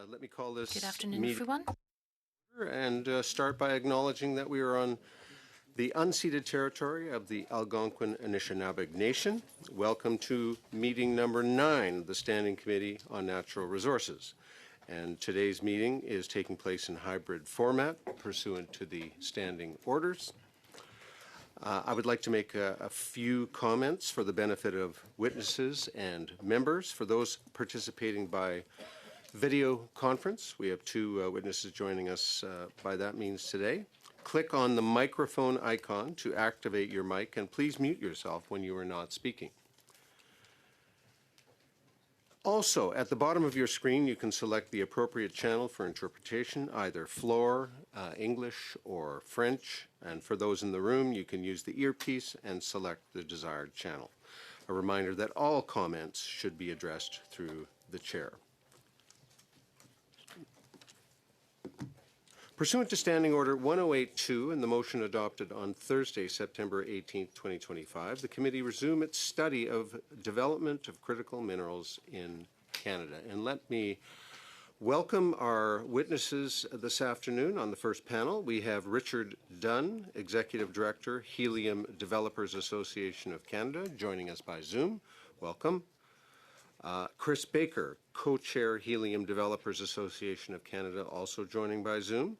Let me call this Good afternoon, meeting everyone. and start by acknowledging that we are on the unceded territory of the Algonquin Anishinaabe Nation. Welcome to meeting number 9 of the Standing Committee on Natural Resources. And today's meeting is taking place in hybrid format pursuant to the standing orders. I would like to make a few comments for the benefit of witnesses and members. For those participating by video conference, we have two witnesses joining us by that means today. Click on the microphone icon to activate your mic, and please mute yourself when you are not speaking. Also, at the bottom of your screen, you can select the appropriate channel for interpretation, either floor, English, or French. And for those in the room, you can use the earpiece and select the desired channel. A reminder that all comments should be addressed through the chair. Pursuant to Standing Order 1082 and the motion adopted on Thursday, September 18, 2025, the committee resumed its study of development of critical minerals in Canada. And let me welcome our witnesses this afternoon on the first panel. We have Richard Dunn, Executive Director, Helium Developers Association of Canada, joining us by Zoom. Welcome. Chris Baker, Co-Chair, Helium Developers Association of Canada, also joining by Zoom.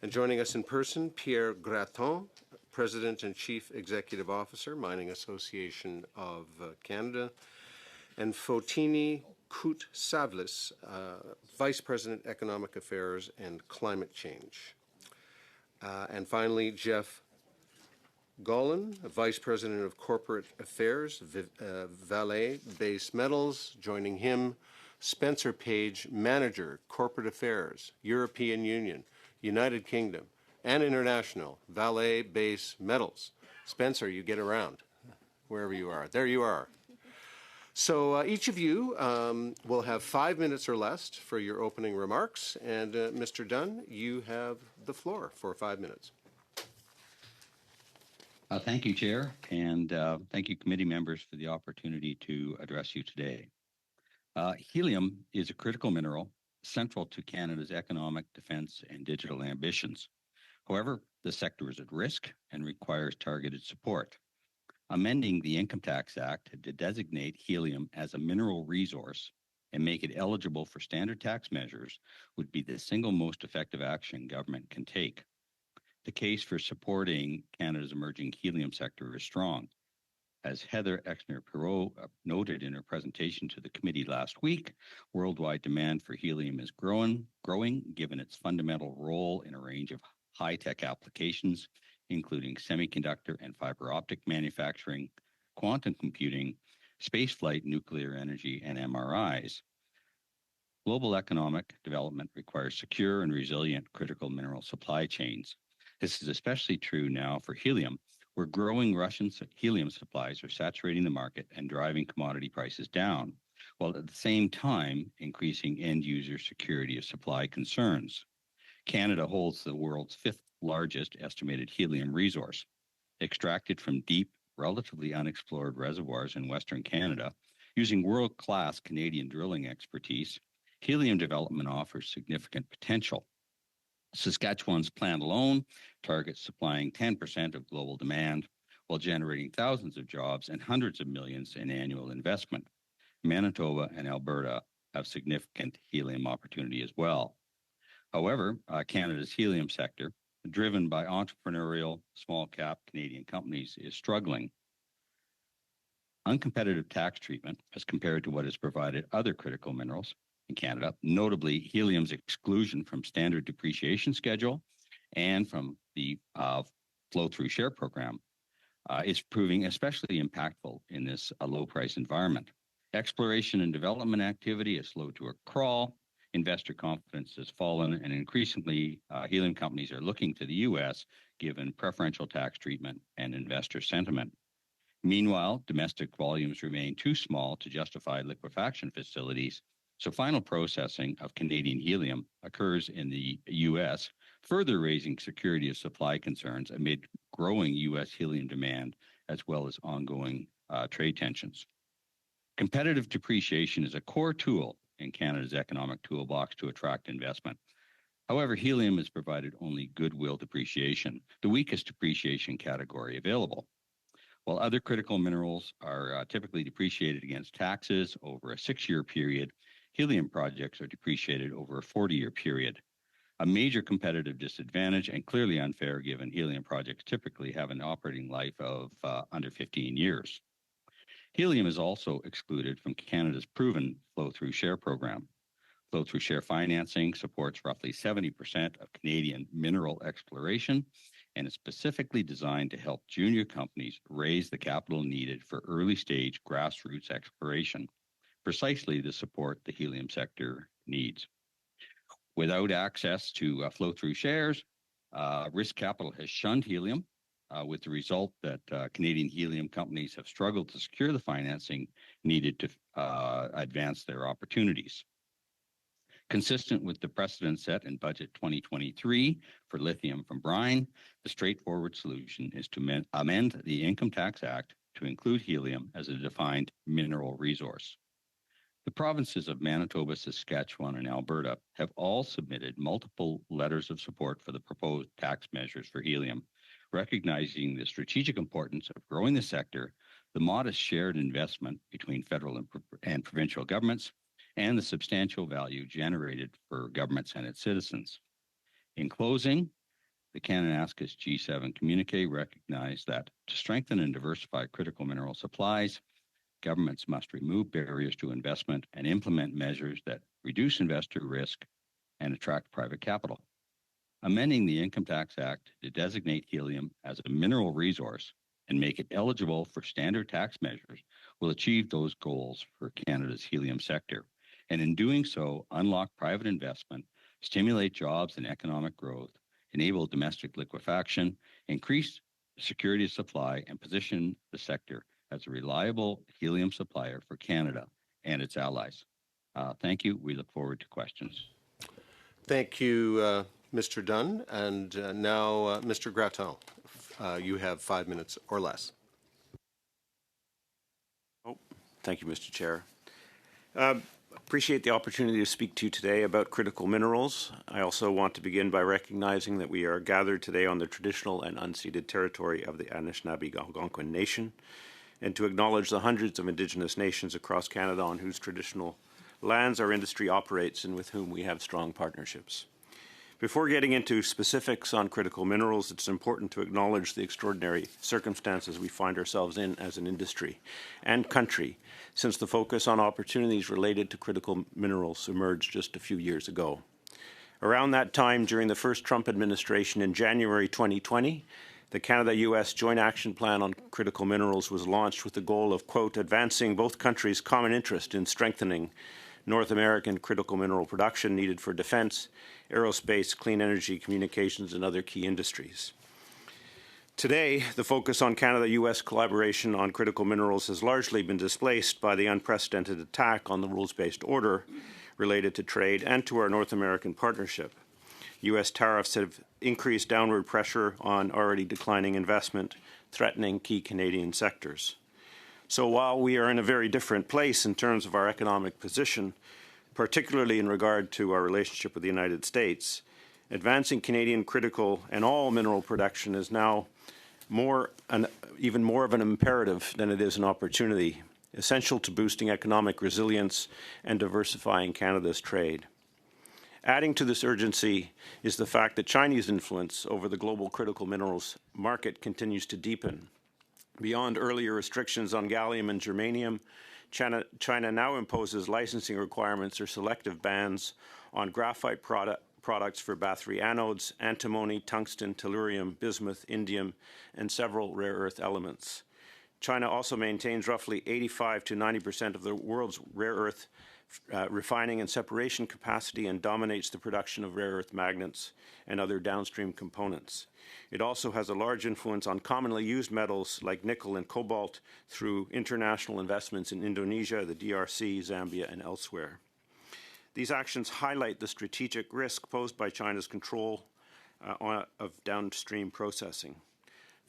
And joining us in person, Pierre Gratton, President and Chief Executive Officer, Mining Association of Canada, and Fotini Kout-Savlis, Vice President, Economic Affairs and Climate Change. And finally, Jeff Gollin, Vice President of Corporate Affairs, Vale Base Metals. Joining him, Spencer Page, Manager, Corporate Affairs, European Union, United Kingdom, and International, Vale Base Metals. Spencer, you get around wherever you are. There you are. So each of you will have 5 minutes or less for your opening remarks. And Mr. Dunn, you have the floor for 5 minutes. Thank you, Chair, and thank you, committee members, for the opportunity to address you today. Helium is a critical mineral central to Canada's economic, defence, and digital ambitions. However, the sector is at risk and requires targeted support. Amending the Income Tax Act to designate helium as a mineral resource and make it eligible for standard tax measures would be the single most effective action government can take. The case for supporting Canada's emerging helium sector is strong. As Heather Exner-Perot noted in her presentation to the committee last week, worldwide demand for helium is growing given its fundamental role in a range of high-tech applications, including semiconductor and fiber optic manufacturing, quantum computing, spaceflight, nuclear energy, and MRIs. Global economic development requires secure and resilient critical mineral supply chains. This is especially true now for helium, where growing Russian helium supplies are saturating the market and driving commodity prices down, while at the same time increasing end-user security of supply concerns. Canada holds the world's 5th largest estimated helium resource. Extracted from deep, relatively unexplored reservoirs in Western Canada, using world-class Canadian drilling expertise, helium development offers significant potential. Saskatchewan's plant alone targets supplying 10% of global demand while generating thousands of jobs and hundreds of millions in annual investment. Manitoba and Alberta have significant helium opportunity as well. However, Canada's helium sector, driven by entrepreneurial small-cap Canadian companies, is struggling. Uncompetitive tax treatment as compared to what is provided other critical minerals in Canada, notably helium's exclusion from standard depreciation schedule and from the flow-through share program, is proving especially impactful in this low-price environment. Exploration and development activity is slow to a crawl, investor confidence has fallen, and increasingly helium companies are looking to the U.S. given preferential tax treatment and investor sentiment. Meanwhile, domestic volumes remain too small to justify liquefaction facilities, so final processing of Canadian helium occurs in the U.S., further raising security of supply concerns amid growing U.S. helium demand as well as ongoing trade tensions. Competitive depreciation is a core tool in Canada's economic toolbox to attract investment. However, helium has provided only goodwill depreciation, the weakest depreciation category available. While other critical minerals are typically depreciated against taxes over a 6-year period, helium projects are depreciated over a 40-year period. A major competitive disadvantage and clearly unfair given helium projects typically have an operating life of under 15 years. Helium is also excluded from Canada's proven flow-through share program. Flow-through share financing supports roughly 70% of Canadian mineral exploration and is specifically designed to help junior companies raise the capital needed for early-stage grassroots exploration, precisely the support the helium sector needs. Without access to flow-through shares, risk capital has shunned helium, with the result that Canadian helium companies have struggled to secure the financing needed to advance their opportunities. Consistent with the precedent set in Budget 2023 for lithium from brine, the straightforward solution is to amend the Income Tax Act to include helium as a defined mineral resource. The provinces of Manitoba, Saskatchewan, and Alberta have all submitted multiple letters of support for the proposed tax measures for helium, recognizing the strategic importance of growing the sector, the modest shared investment between federal and provincial governments, and the substantial value generated for governments and its citizens. In closing, the Kananaskis G7 communique recognized that to strengthen and diversify critical mineral supplies, governments must remove barriers to investment and implement measures that reduce investor risk and attract private capital. Amending the Income Tax Act to designate helium as a mineral resource and make it eligible for standard tax measures will achieve those goals for Canada's helium sector, and in doing so, unlock private investment, stimulate jobs and economic growth, enable domestic liquefaction, increase security of supply, and position the sector as a reliable helium supplier for Canada and its allies. Thank you. We look forward to questions. Thank you, Mr. Dunn. And now, Mr. Gratton, you have 5 minutes or less. Thank you, Mr. Chair. Appreciate the opportunity to speak to you today about critical minerals. I also want to begin by recognizing that we are gathered today on the traditional and unceded territory of the Anishinaabe Algonquin Nation, and to acknowledge the hundreds of Indigenous nations across Canada on whose traditional lands our industry operates and with whom we have strong partnerships. Before getting into specifics on critical minerals, it's important to acknowledge the extraordinary circumstances we find ourselves in as an industry and country since the focus on opportunities related to critical minerals emerged just a few years ago. Around that time, during the first Trump administration in January 2020, the Canada-US Joint Action Plan on Critical Minerals was launched with the goal of, quote, advancing both countries' common interest in strengthening North American critical mineral production needed for defense, aerospace, clean energy, communications, and other key industries. Today, the focus on Canada-US collaboration on critical minerals has largely been displaced by the unprecedented attack on the rules-based order related to trade and to our North American partnership. U.S. tariffs have increased downward pressure on already declining investment, threatening key Canadian sectors. So while we are in a very different place in terms of our economic position, particularly in regard to our relationship with the United States, advancing Canadian critical and all mineral production is now even more of an imperative than it is an opportunity, essential to boosting economic resilience and diversifying Canada's trade. Adding to this urgency is the fact that Chinese influence over the global critical minerals market continues to deepen. Beyond earlier restrictions on gallium and germanium, China now imposes licensing requirements or selective bans on graphite products for battery anodes, antimony, tungsten, tellurium, bismuth, indium, and several rare earth elements. China also maintains roughly 85 to 90% of the world's rare earth refining and separation capacity and dominates the production of rare earth magnets and other downstream components. It also has a large influence on commonly used metals like nickel and cobalt through international investments in Indonesia, the DRC, Zambia, and elsewhere. These actions highlight the strategic risk posed by China's control of downstream processing.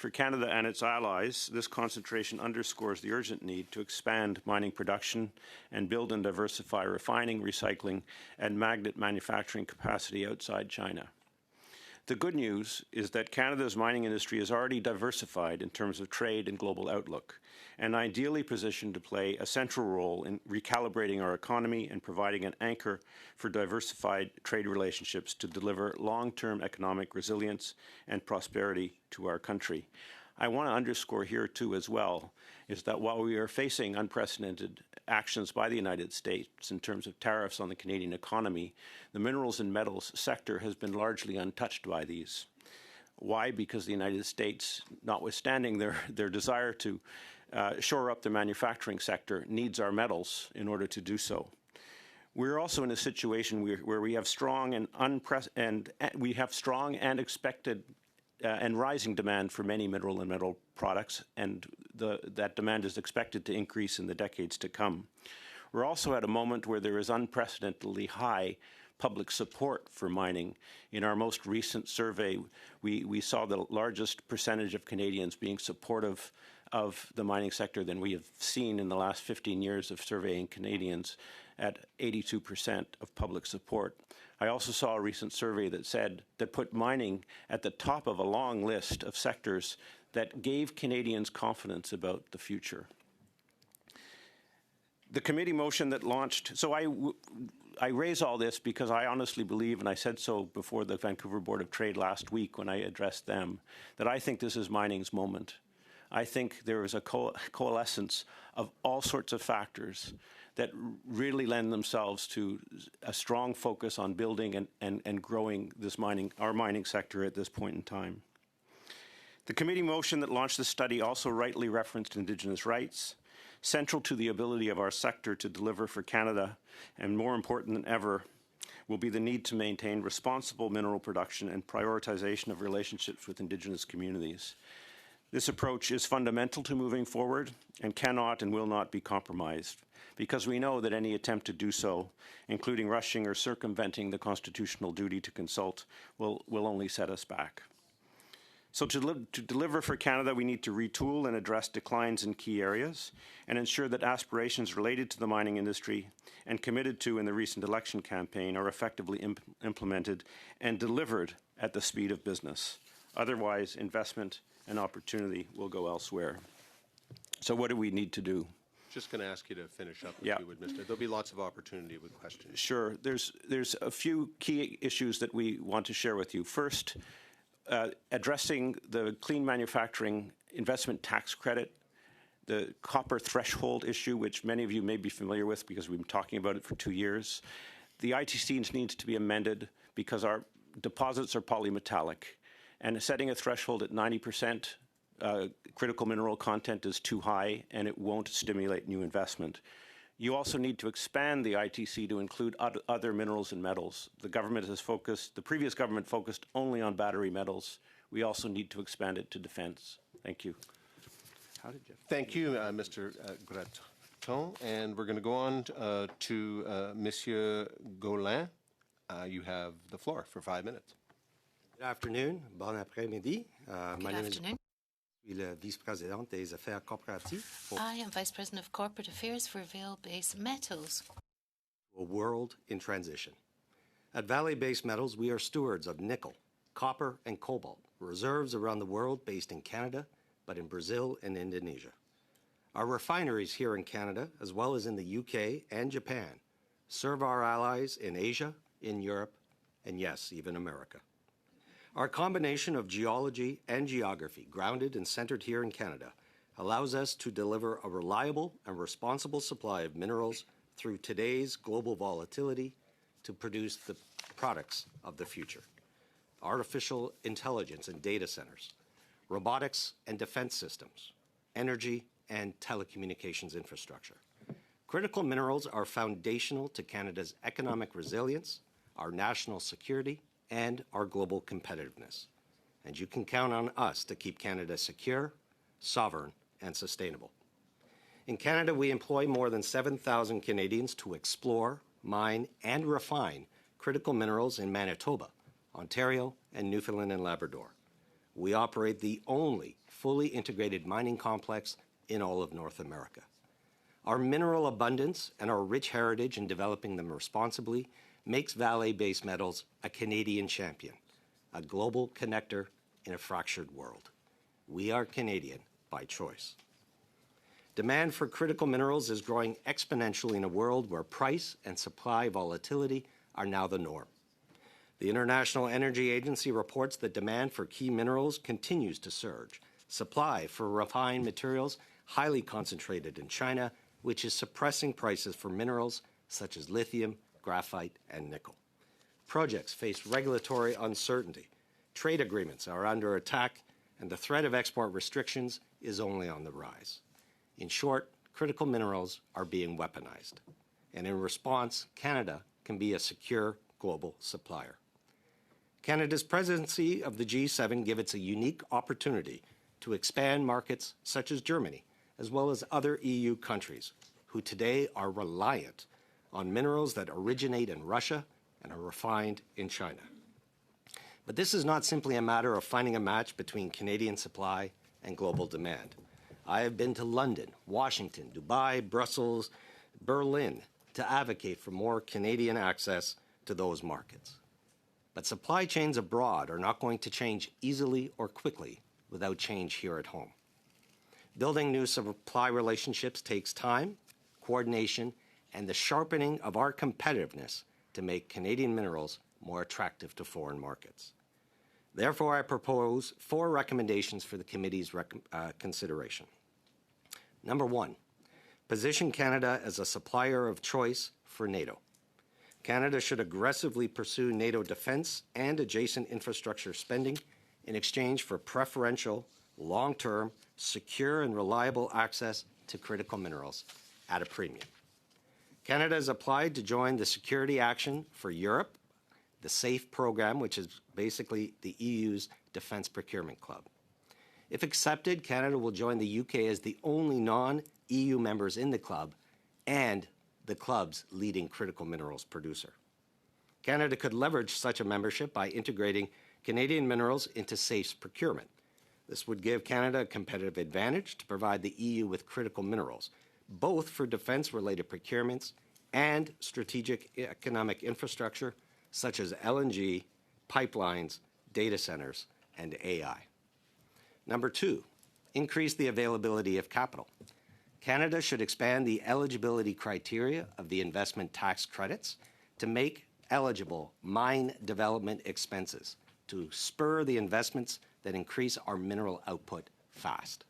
For Canada and its allies, this concentration underscores the urgent need to expand mining production and build and diversify refining, recycling, and magnet manufacturing capacity outside China. The good news is that Canada's mining industry is already diversified in terms of trade and global outlook, and ideally positioned to play a central role in recalibrating our economy and providing an anchor for diversified trade relationships to deliver long-term economic resilience and prosperity to our country. I want to underscore here, too, as well, is that while we are facing unprecedented actions by the United States in terms of tariffs on the Canadian economy, the minerals and metals sector has been largely untouched by these. Why? Because the United States, notwithstanding their desire to shore up the manufacturing sector, needs our metals in order to do so. We're also in a situation where we have strong and expected and rising demand for many mineral and metal products, and that demand is expected to increase in the decades to come. We're also at a moment where there is unprecedentedly high public support for mining. In our most recent survey, we saw the largest percentage of Canadians being supportive of the mining sector than we have seen in the last 15 years of surveying Canadians, at 82% of public support. I also saw a recent survey that put mining at the top of a long list of sectors that gave Canadians confidence about the future. The committee motion that launched, so I raise all this because I honestly believe, and I said so before the Vancouver Board of Trade last week when I addressed them, that I think this is mining's moment. I think there is a coalescence of all sorts of factors that really lend themselves to a strong focus on building and growing our mining sector at this point in time. The committee motion that launched the study also rightly referenced Indigenous rights. Central to the ability of our sector to deliver for Canada, and more important than ever, will be the need to maintain responsible mineral production and prioritization of relationships with Indigenous communities. This approach is fundamental to moving forward and cannot and will not be compromised, because we know that any attempt to do so, including rushing or circumventing the constitutional duty to consult, will only set us back. So to deliver for Canada, we need to retool and address declines in key areas and ensure that aspirations related to the mining industry and committed to in the recent election campaign are effectively implemented and delivered at the speed of business. Otherwise, investment and opportunity will go elsewhere. So what do we need to do? Just going to ask you to finish up, Yeah. if you would, Mr. There'll be lots of opportunity with questions. Sure. There's a few key issues that we want to share with you. First, addressing the clean manufacturing investment tax credit, the copper threshold issue, which many of you may be familiar with because we've been talking about it for 2 years. The ITC needs to be amended because our deposits are polymetallic, and setting a threshold at 90% critical mineral content is too high, and it won't stimulate new investment. You also need to expand the ITC to include other minerals and metals. The previous government focused only on battery metals. We also need to expand it to defense. Thank you. Thank you, Mr. Gratton. And we're going to go on to Monsieur Gaulin. You have the floor for 5 minutes. Good afternoon. Bon après-midi. Good afternoon. Je suis le vice-président des affaires coopératives for I am Vice President of Corporate Affairs for Vale Base Metals. a world in transition. At Valley Base Metals, we are stewards of nickel, copper, and cobalt, reserves around the world based in Canada, but in Brazil and Indonesia. Our refineries here in Canada, as well as in the UK and Japan, serve our allies in Asia, in Europe, and yes, even America. Our combination of geology and geography, grounded and centered here in Canada, allows us to deliver a reliable and responsible supply of minerals through today's global volatility to produce the products of the future. Artificial intelligence and data centers, robotics and defense systems, energy and telecommunications infrastructure. Critical minerals are foundational to Canada's economic resilience, our national security, and our global competitiveness. And you can count on us to keep Canada secure, sovereign, and sustainable. In Canada, we employ more than 7,000 Canadians to explore, mine, and refine critical minerals in Manitoba, Ontario, and Newfoundland and Labrador. We operate the only fully integrated mining complex in all of North America. Our mineral abundance and our rich heritage in developing them responsibly makes Vale Base Metals a Canadian champion, a global connector in a fractured world. We are Canadian by choice. Demand for critical minerals is growing exponentially in a world where price and supply volatility are now the norm. The International Energy Agency reports that demand for key minerals continues to surge. Supply for refined materials highly concentrated in China, which is suppressing prices for minerals such as lithium, graphite, and nickel. Projects face regulatory uncertainty. Trade agreements are under attack, and the threat of export restrictions is only on the rise. In short, critical minerals are being weaponized. And in response, Canada can be a secure global supplier. Canada's presidency of the G7 gives it a unique opportunity to expand markets such as Germany, as well as other EU countries, who today are reliant on minerals that originate in Russia and are refined in China. But this is not simply a matter of finding a match between Canadian supply and global demand. I have been to London, Washington, Dubai, Brussels, Berlin to advocate for more Canadian access to those markets. But supply chains abroad are not going to change easily or quickly without change here at home. Building new supply relationships takes time, coordination, and the sharpening of our competitiveness to make Canadian minerals more attractive to foreign markets. Therefore, I propose 4 recommendations for the committee's consideration. Number 1, position Canada as a supplier of choice for NATO. Canada should aggressively pursue NATO defense and adjacent infrastructure spending in exchange for preferential, long-term, secure and reliable access to critical minerals at a premium. Canada has applied to join the Security Action for Europe, the SAFE program, which is basically the EU's defense procurement club. If accepted, Canada will join the UK as the only non-EU members in the club and the club's leading critical minerals producer. Canada could leverage such a membership by integrating Canadian minerals into SAFE's procurement. This would give Canada a competitive advantage to provide the EU with critical minerals, both for defense-related procurements and strategic economic infrastructure such as LNG, pipelines, data centers, and AI. Number 2, increase the availability of capital. Canada should expand the eligibility criteria of the investment tax credits to make eligible mine development expenses to spur the investments that increase our mineral output fast.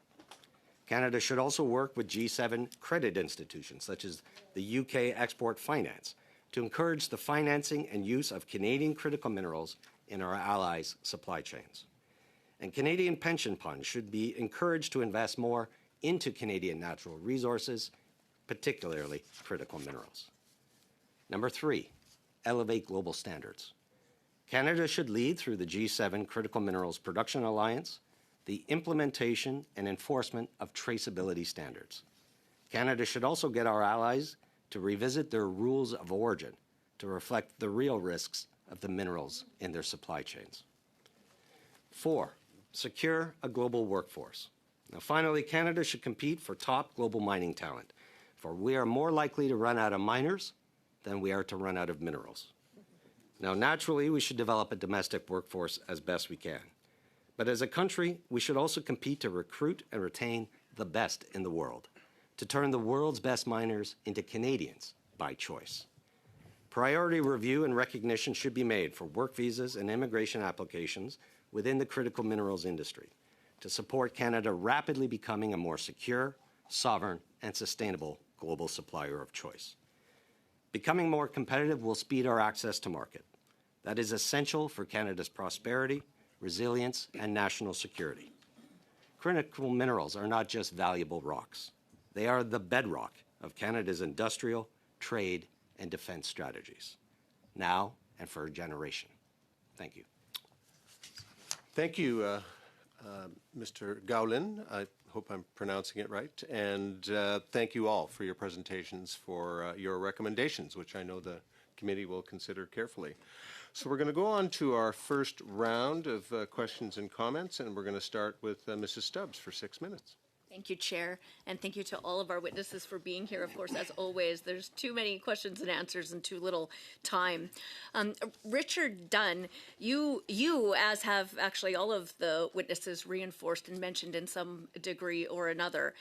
Canada should also work with G7 credit institutions such as the UK Export Finance to encourage the financing and use of Canadian critical minerals in our allies' supply chains. And Canadian pension funds should be encouraged to invest more into Canadian natural resources, particularly critical minerals. Number 3, elevate global standards. Canada should lead through the G7 Critical Minerals Production Alliance the implementation and enforcement of traceability standards. Canada should also get our allies to revisit their rules of origin to reflect the real risks of the minerals in their supply chains. 4, secure a global workforce. Now, finally, Canada should compete for top global mining talent, for we are more likely to run out of miners than we are to run out of minerals. Now, naturally, we should develop a domestic workforce as best we can. But as a country, we should also compete to recruit and retain the best in the world, to turn the world's best miners into Canadians by choice. Priority review and recognition should be made for work visas and immigration applications within the critical minerals industry to support Canada rapidly becoming a more secure, sovereign, and sustainable global supplier of choice. Becoming more competitive will speed our access to market. That is essential for Canada's prosperity, resilience, and national security. Critical minerals are not just valuable rocks. They are the bedrock of Canada's industrial, trade, and defense strategies, now and for a generation. Thank you. Thank you, Mr. Gowlin. hope I'm pronouncing it right. And thank you all for your presentations, for your recommendations, which I know the committee will consider carefully. So we're going to go on to our first round of questions and comments, and we're going to start with Mrs. Stubbs for 6 minutes. Thank you, Chair, and thank you to all of our witnesses for being here. Of course, as always, there's too many questions and answers and too little time. Richard Dunn, you, as have actually all of the witnesses reinforced and mentioned in some degree or another,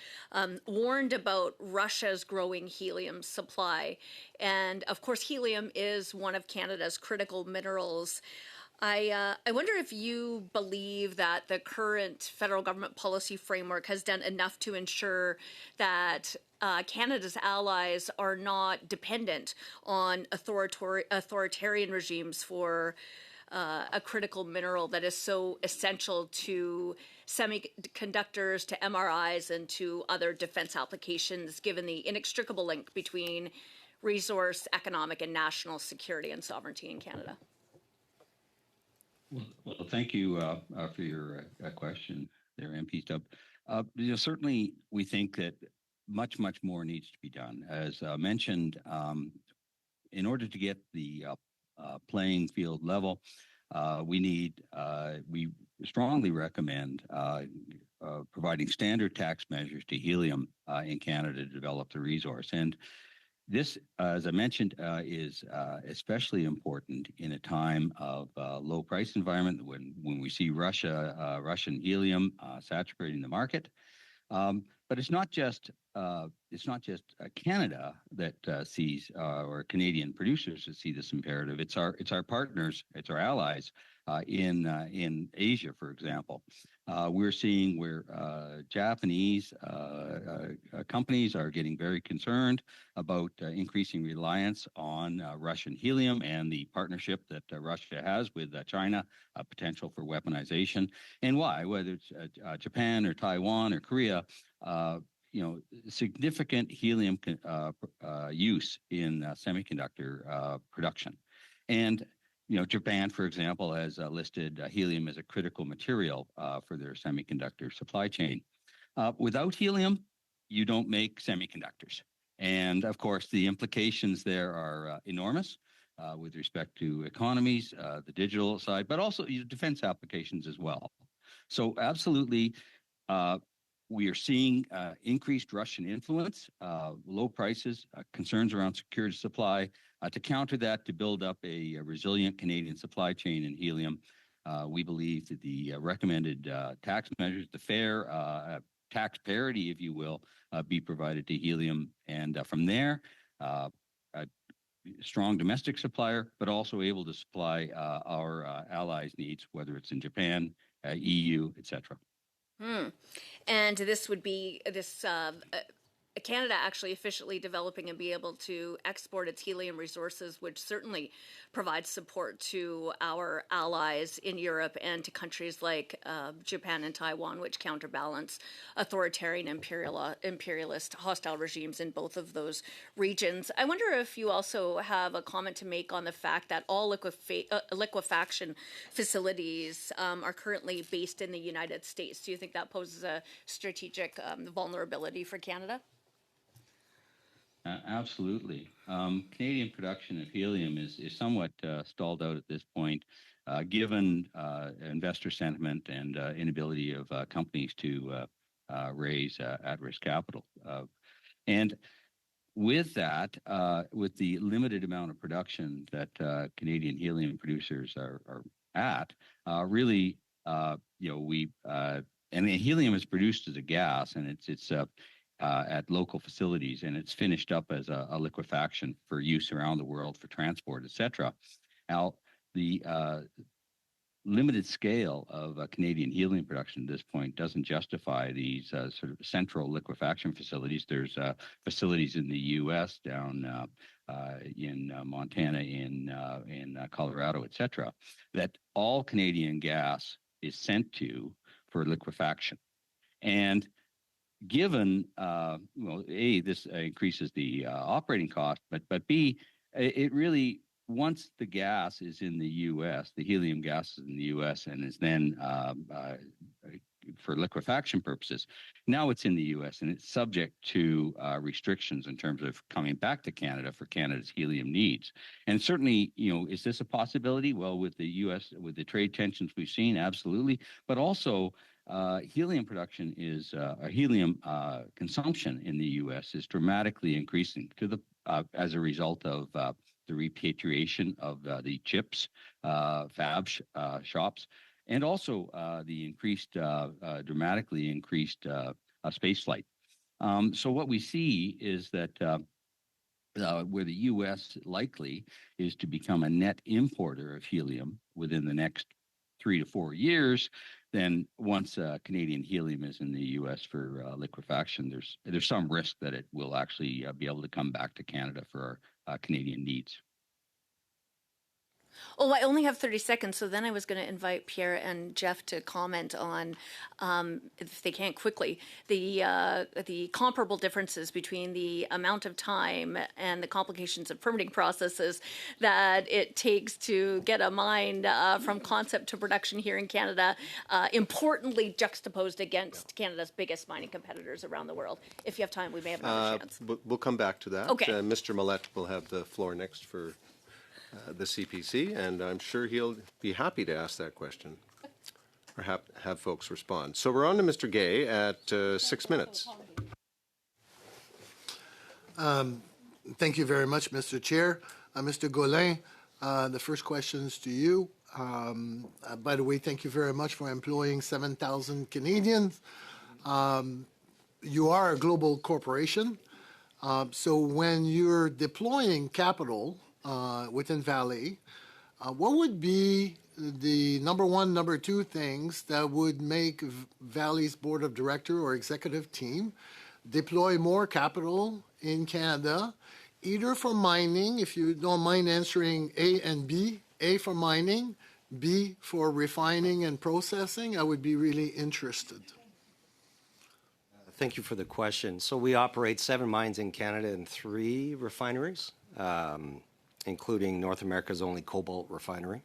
warned about Russia's growing helium supply. And of course, helium is one of Canada's critical minerals. I wonder if you believe that the current federal government policy framework has done enough to ensure that Canada's allies are not dependent on authoritarian regimes for a critical mineral that is so essential to semiconductors, to MRIs, and to other defense applications, given the inextricable link between resource, economic, and national security and sovereignty in Canada. Well, thank you for your question there, MP Stubb. Certainly, we think that much more needs to be done. As mentioned, in order to get the playing field level, we strongly recommend providing standard tax measures to helium in Canada to develop the resource. And this, as I mentioned, is especially important in a time of low price environment when we see Russian helium saturating the market. But it's not just Canada that sees or Canadian producers that see this imperative. It's our partners, it's our allies in Asia, for example. We're seeing where Japanese companies are getting very concerned about increasing reliance on Russian helium and the partnership that Russia has with China, potential for weaponization. And why? Whether it's Japan or Taiwan or Korea, significant helium use in semiconductor production. And Japan, for example, has listed helium as a critical material for their semiconductor supply chain. Without helium, you don't make semiconductors. And of course, the implications there are enormous with respect to economies, the digital side, but also defense applications as well. So absolutely, we are seeing increased Russian influence, low prices, concerns around security supply. To counter that, to build up a resilient Canadian supply chain in helium, we believe that the recommended tax measures, the fair tax parity, if you will, be provided to helium. And from there, a strong domestic supplier, but also able to supply our allies' needs, whether it's in Japan, EU, etc. And this would be Canada actually efficiently developing and be able to export its helium resources, which certainly provides support to our allies in Europe and to countries like Japan and Taiwan, which counterbalance authoritarian imperialist hostile regimes in both of those regions. I wonder if you also have a comment to make on the fact that all liquefaction facilities are currently based in the United States. Do you think that poses a strategic vulnerability for Canada? Absolutely. Canadian production of helium is somewhat stalled out at this point, given investor sentiment and inability of companies to raise at-risk capital. And with that, with the limited amount of production that Canadian helium producers are at, really, and helium is produced as a gas, and it's at local facilities, and it's finished up as a liquefaction for use around the world for transport, etc. Now, the limited scale of Canadian helium production at this point doesn't justify these sort of central liquefaction facilities. There's facilities in the U.S., down in Montana, in Colorado, etc., that all Canadian gas is sent to for liquefaction. And given, A, this increases the operating cost, but B, it really, once the gas is in the U.S., the helium gas is in the U.S. and is then for liquefaction purposes. Now it's in the U.S. and it's subject to restrictions in terms of coming back to Canada for Canada's helium needs. And certainly, is this a possibility? Well, with the U.S., with the trade tensions we've seen, absolutely. But also, helium production is helium consumption in the U.S. is dramatically increasing as a result of the repatriation of the chips shops, and also the dramatically increased space flight. So what we see is that where the U.S. likely is to become a net importer of helium within the next 3 to 4 years, then once Canadian helium is in the U.S. for liquefaction, there's some risk that it will actually be able to come back to Canada for our Canadian needs. Oh, I only have 30 seconds, so then I was going to invite Pierre and Jeff to comment on, if they can quickly, the comparable differences between the amount of time and the complications of permitting processes that it takes to get a mine from concept to production here in Canada, importantly juxtaposed against Canada's biggest mining competitors around the world. If you have time, we may have another chance. We'll come back to that. Okay. Mr. Millette will have the floor next for the CPC, and I'm sure he'll be happy to ask that question or have folks respond. So we're on to Mr. Gay at 6 minutes. Thank you very much, Mr. Chair. Mr. Gaulin, the first question is to you. By the way, thank you very much for employing 7,000 Canadians. You are a global corporation. So when you're deploying capital within Vale, what would be the number one, number two things that would make Vale's board of director or executive team deploy more capital in Canada, either for mining, if you don't mind answering A and B, A for mining, B for refining and processing? I would be really interested. Thank you for the question. So we operate 7 mines in Canada and 3 refineries, including North America's only cobalt refinery.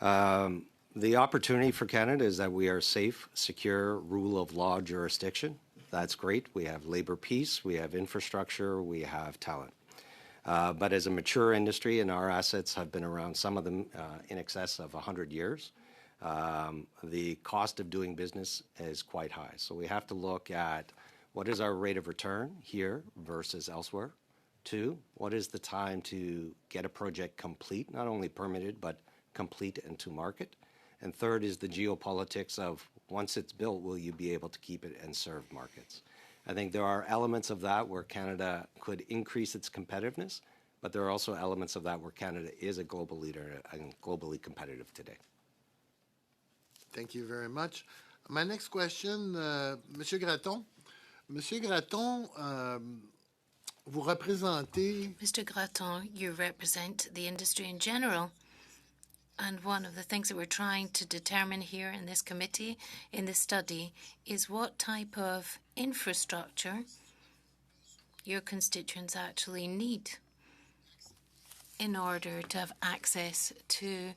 The opportunity for Canada is that we are safe, secure, rule of law jurisdiction. That's great. We have labor peace, we have infrastructure, we have talent. But as a mature industry, and our assets have been around, some of them in excess of 100 years, the cost of doing business is quite high. So we have to look at what is our rate of return here versus elsewhere. 2, what is the time to get a project complete, not only permitted, but complete and to market? And 3rd is the geopolitics of once it's built, will you be able to keep it and serve markets? I think there are elements of that where Canada could increase its competitiveness, but there are also elements of that where Canada is a global leader and globally competitive today. Thank you very much. My next question, Monsieur Gratton. Monsieur Gratton, vous représentez... Mr. Gratton, you represent the industry in general. And one of the things that we're trying to determine here in this committee, in this study, is what type of infrastructure your constituents actually need in order to have access to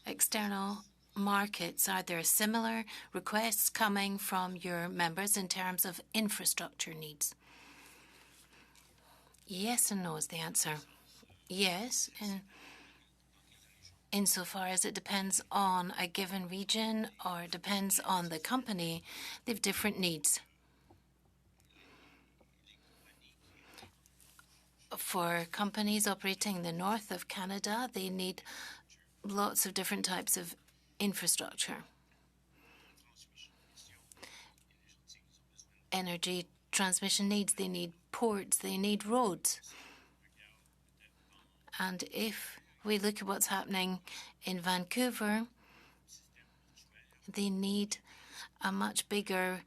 external markets. Are there similar requests coming from your members in terms of infrastructure needs? Yes and no is the answer. Yes, insofar as it depends on a given region or depends on the company, they have different needs. For companies operating in the north of Canada, they need lots of different types of infrastructure. Energy transmission needs, they need ports, they need roads. And if we look at what's happening in Vancouver, they need a much bigger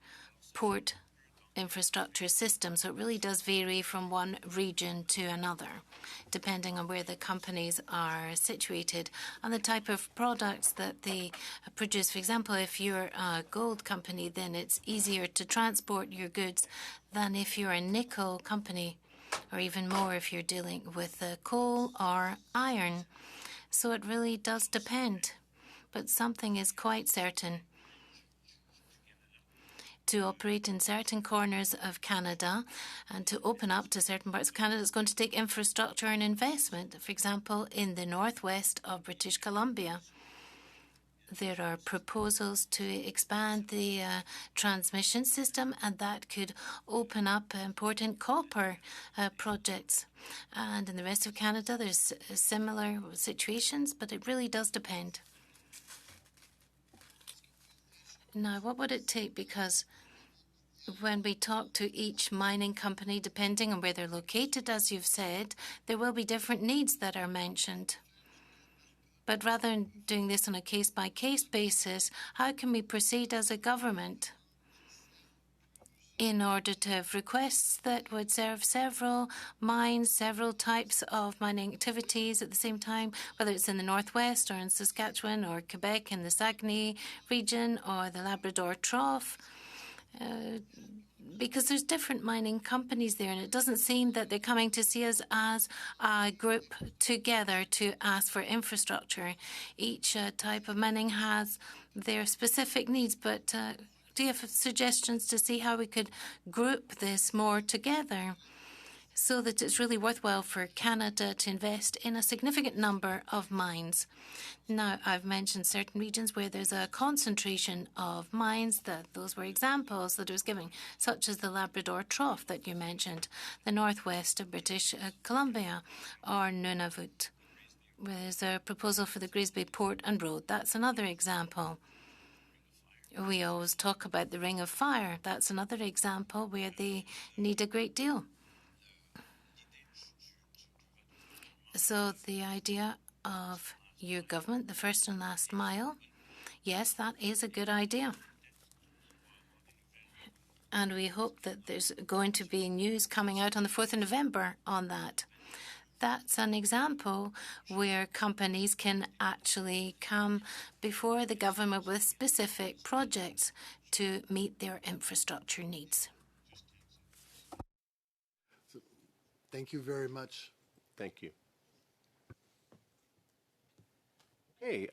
port infrastructure system. So it really does vary from one region to another, depending on where the companies are situated and the type of products that they produce. For example, if you're a gold company, then it's easier to transport your goods than if you're a nickel company, or even more if you're dealing with coal or iron. So it really does depend. But something is quite certain. to operate in certain corners of Canada and to open up to certain parts of Canada. It's going to take infrastructure and investment. For example, in the northwest of British Columbia, there are proposals to expand the transmission system, and that could open up important copper projects. And in the rest of Canada, there's similar situations, but it really does depend. Now, what would it take? Because when we talk to each mining company, depending on where they're located, as you've said, there will be different needs that are mentioned. But rather than doing this on a case-by-case basis, how can we proceed as a government in order to have requests that would serve several mines, several types of mining activities at the same time, whether it's in the Northwest or in Saskatchewan or Quebec in the Saguenay region or the Labrador Trough? Because there's different mining companies there, and it doesn't seem that they're coming to see us as a group together to ask for infrastructure. Each type of mining has their specific needs, but do you have suggestions to see how we could group this more together so that it's really worthwhile for Canada to invest in a significant number of mines? Now, I've mentioned certain regions where there's a concentration of mines. Those were examples that I was giving, such as the Labrador Trough that you mentioned, the northwest of British Columbia, or Nunavut. There's a proposal for the Grisby Port and Road. That's another example. We always talk about the Ring of Fire. That's another example where they need a great deal. So the idea of your government, the first and last mile, yes, that is a good idea. And we hope that there's going to be news coming out on the 4th of November on that. That's an example where companies can actually come before the government with specific projects to meet their infrastructure needs. Thank you very much. Thank you. Okay,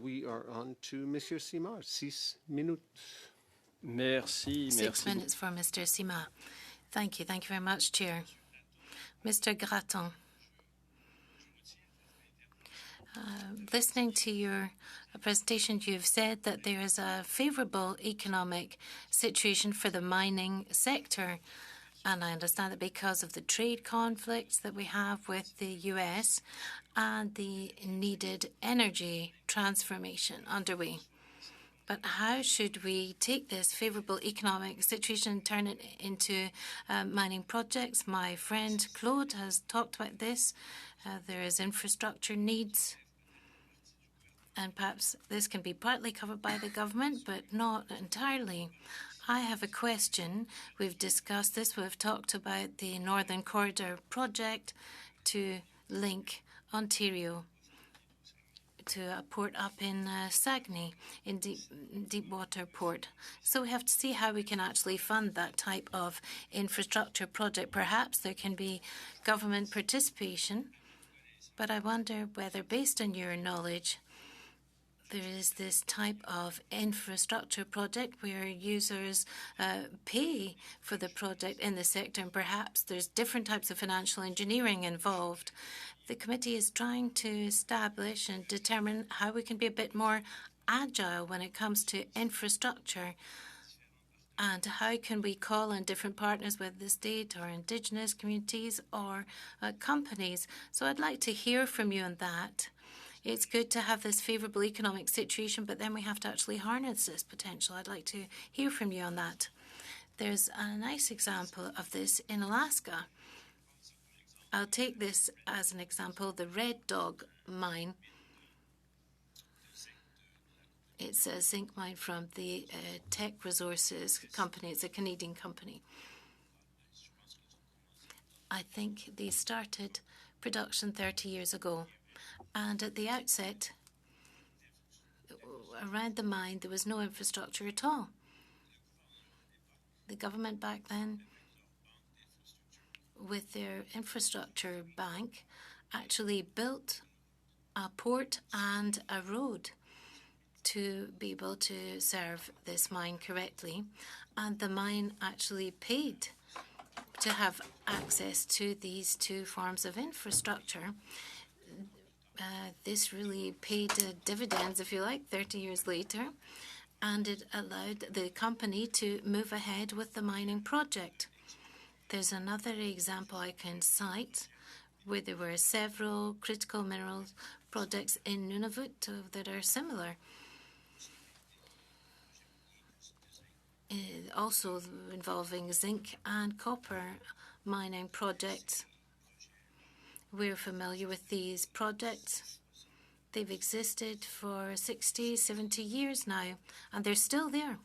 we are on to Monsieur Simard. 6 minutes. Merci. 6 minutes for Mr. Simard. Thank you. Thank you very much, Chair. Mr. Gratton, listening to your presentation, you've said that there is a favorable economic situation for the mining sector. And I understand that because of the trade conflicts that we have with the U.S. and the needed energy transformation underway. But how should we take this favorable economic situation and turn it into mining projects? My friend Claude has talked about this. There is infrastructure needs, and perhaps this can be partly covered by the government, but not entirely. I have a question. We've discussed this. We've talked about the Northern Corridor project to link Ontario to a port up in Saguenay, in Deepwater Port. So we have to see how we can actually fund that type of infrastructure project. Perhaps there can be government participation, but I wonder whether, based on your knowledge, there is this type of infrastructure project where users pay for the project in the sector, and perhaps there's different types of financial engineering involved. The committee is trying to establish and determine how we can be a bit more agile when it comes to infrastructure, and how can we call on different partners, whether the state or Indigenous communities or companies. So I'd like to hear from you on that. It's good to have this favorable economic situation, but then we have to actually harness this potential. I'd like to hear from you on that. There's a nice example of this in Alaska. I'll take this as an example, the Red Dog mine. It's a zinc mine from the Teck Resources company. It's a Canadian company. I think they started production 30 years ago. And at the outset, around the mine, there was no infrastructure at all. The government back then, with their infrastructure bank, actually built a port and a road. to be able to serve this mine correctly. And the mine actually paid to have access to these two forms of infrastructure. This really paid dividends, if you like, 30 years later, and it allowed the company to move ahead with the mining project. There's another example I can cite where there were several critical minerals projects in Nunavut that are similar. Also involving zinc and copper mining projects. We're familiar with these projects. They've existed for 60, 70 years now, and they're still there.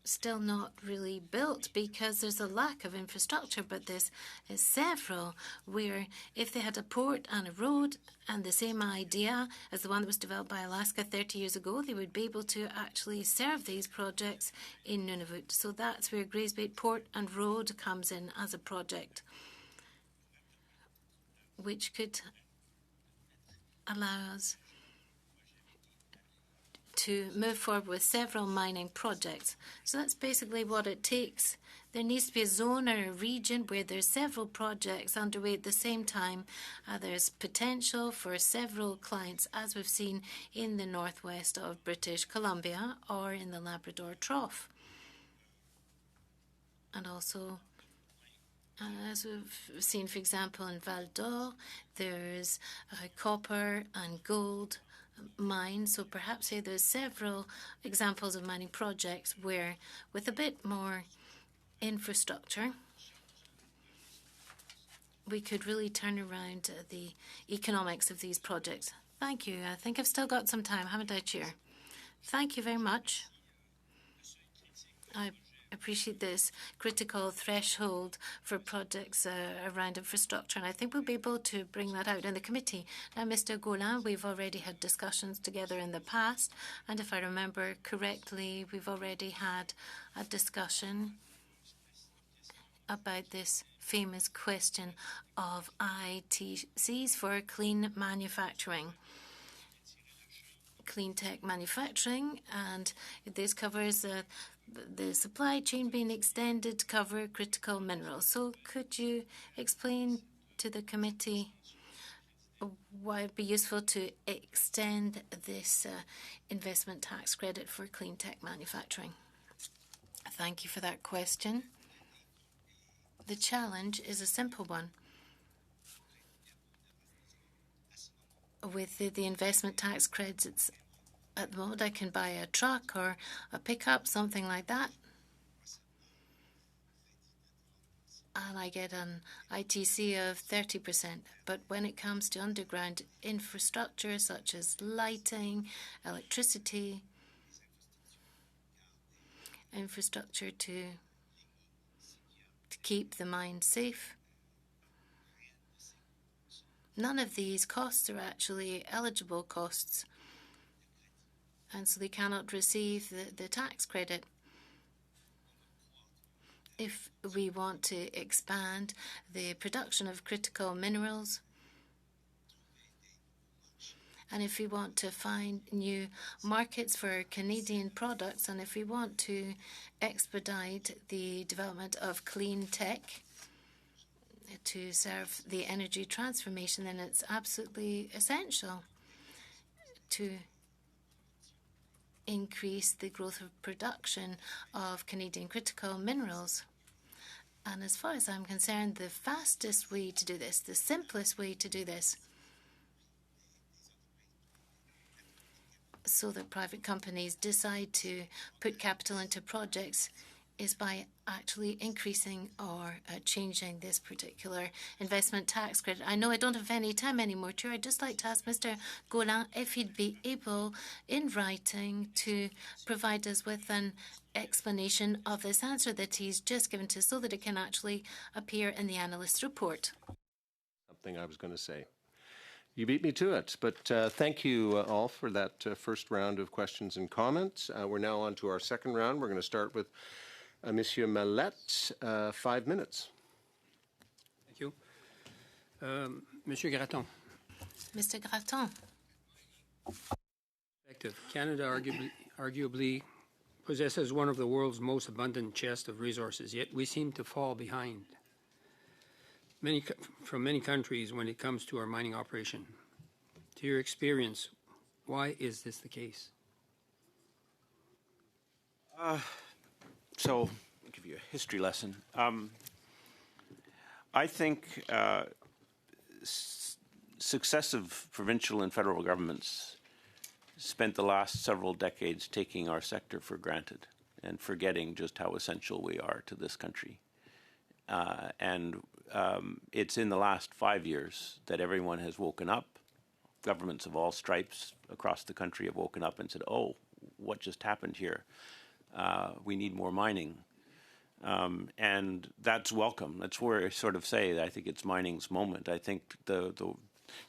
Still not really built because there's a lack of infrastructure, but there's several where if they had a port and a road and the same idea as the one that was developed by Alaska 30 years ago, they would be able to actually serve these projects in Nunavut. So that's where Grays Bay Port and Road comes in as a project, which could allow us to move forward with several mining projects. So that's basically what it takes. There needs to be a zone or a region where there's several projects underway at the same time. There's potential for several clients, as we've seen in the northwest of British Columbia or in the Labrador Trough. And also, as we've seen, for example, in Val d'Or, there's copper and gold mine. So perhaps here there's several examples of mining projects where, with a bit more infrastructure, we could really turn around the economics of these projects. Thank you. I think I've still got some time, haven't I, Chair? Thank you very much. I appreciate this critical threshold for projects around infrastructure, and I think we'll be able to bring that out in the committee. Now, Mr. Gaulin, we've already had discussions together in the past, and if I remember correctly, we've already had a discussion about this famous question of ITCs for clean manufacturing. Clean tech manufacturing, and this covers the supply chain being extended to cover critical minerals. So could you explain to the committee why it would be useful to extend this investment tax credit for clean tech manufacturing? Thank you for that question. The challenge is a simple one. With the investment tax credits at the moment, I can buy a truck or a pickup, something like that, and I get an ITC of 30%. But when it comes to underground infrastructure such as lighting, electricity, infrastructure to keep the mine safe, none of these costs are actually eligible costs, and so they cannot receive the tax credit. If we want to expand the production of critical minerals, and if we want to find new markets for Canadian products, and if we want to expedite the development of clean tech to serve the energy transformation, then it's absolutely essential to increase the growth of production of Canadian critical minerals. And as far as I'm concerned, the fastest way to do this, the simplest way to do this, so that private companies decide to put capital into projects, is by actually increasing or changing this particular investment tax credit. I know I don't have any time anymore, Chair. I'd just like to ask Mr. Gaulin if he'd be able, in writing, to provide us with an explanation of this answer that he's just given to us so that it can actually appear in the analyst's report. Something I was going to say. You beat me to it, but thank you all for that first round of questions and comments. We're now on to our second round. We're going to start with Monsieur Mallette, 5 minutes. Thank you. Monsieur Gratton. Mr. Gratton. Canada arguably possesses one of the world's most abundant chests of resources, yet we seem to fall behind from many countries when it comes to our mining operation. To your experience, why is this the case? So, I'll give you a history lesson. I think successive provincial and federal governments spent the last several decades taking our sector for granted and forgetting just how essential we are to this country. And it's in the last 5 years that everyone has woken up. Governments of all stripes across the country have woken up and said, oh, what just happened here? We need more mining. And that's welcome. That's where I sort of say that I think it's mining's moment. I think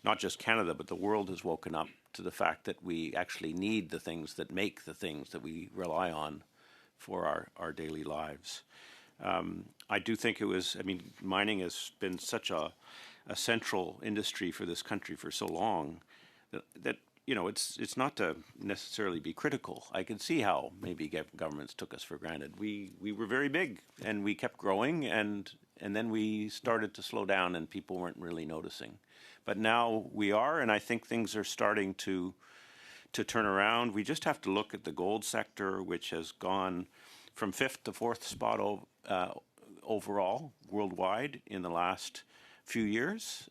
not just Canada, but the world has woken up to the fact that we actually need the things that make the things that we rely on for our daily lives. I do think mining has been such a central industry for this country for so long that it's not to necessarily be critical. I can see how maybe governments took us for granted. We were very big and we kept growing and then we started to slow down and people weren't really noticing. But now we are, and I think things are starting to turn around. We just have to look at the gold sector, which has gone from 5th to 4th spot overall worldwide in the last few years.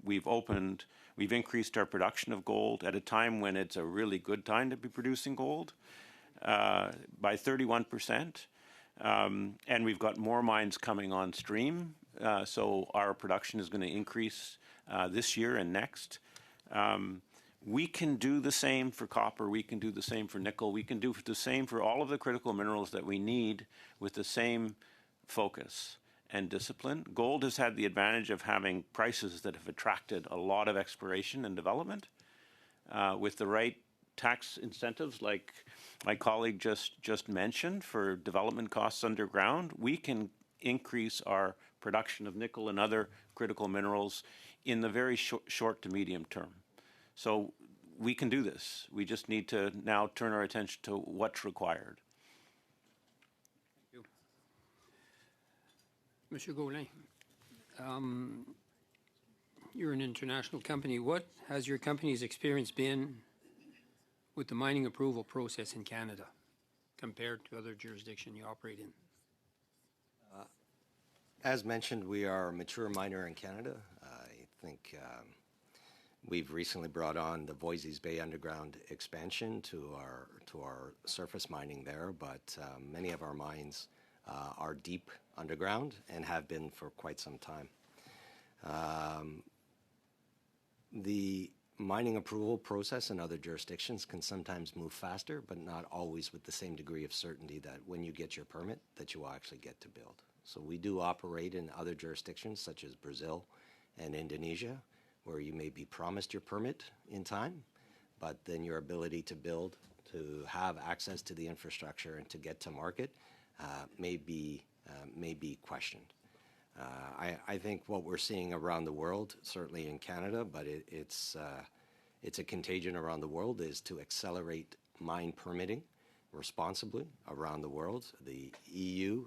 We've increased our production of gold at a time when it's a really good time to be producing gold by 31%. And we've got more mines coming on stream. So our production is going to increase this year and next. We can do the same for copper. We can do the same for nickel. We can do the same for all of the critical minerals that we need with the same focus and discipline. Gold has had the advantage of having prices that have attracted a lot of exploration and development. With the right tax incentives, like my colleague just mentioned, for development costs underground, we can increase our production of nickel and other critical minerals in the very short to medium term. So we can do this. We just need to now turn our attention to what's required. Thank you. Monsieur Gaulin, you're an international company. What has your company's experience been with the mining approval process in Canada compared to other jurisdictions you operate in? As mentioned, we are a mature miner in Canada. I think we've recently brought on the Voisey's Bay underground expansion to our surface mining there, but many of our mines are deep underground and have been for quite some time. The mining approval process in other jurisdictions can sometimes move faster, but not always with the same degree of certainty that when you get your permit, that you will actually get to build. So we do operate in other jurisdictions such as Brazil and Indonesia, where you may be promised your permit in time, but then your ability to build, to have access to the infrastructure and to get to market may be questioned. I think what we're seeing around the world, certainly in Canada, but it's a contagion around the world, is to accelerate mine permitting responsibly around the world. The EU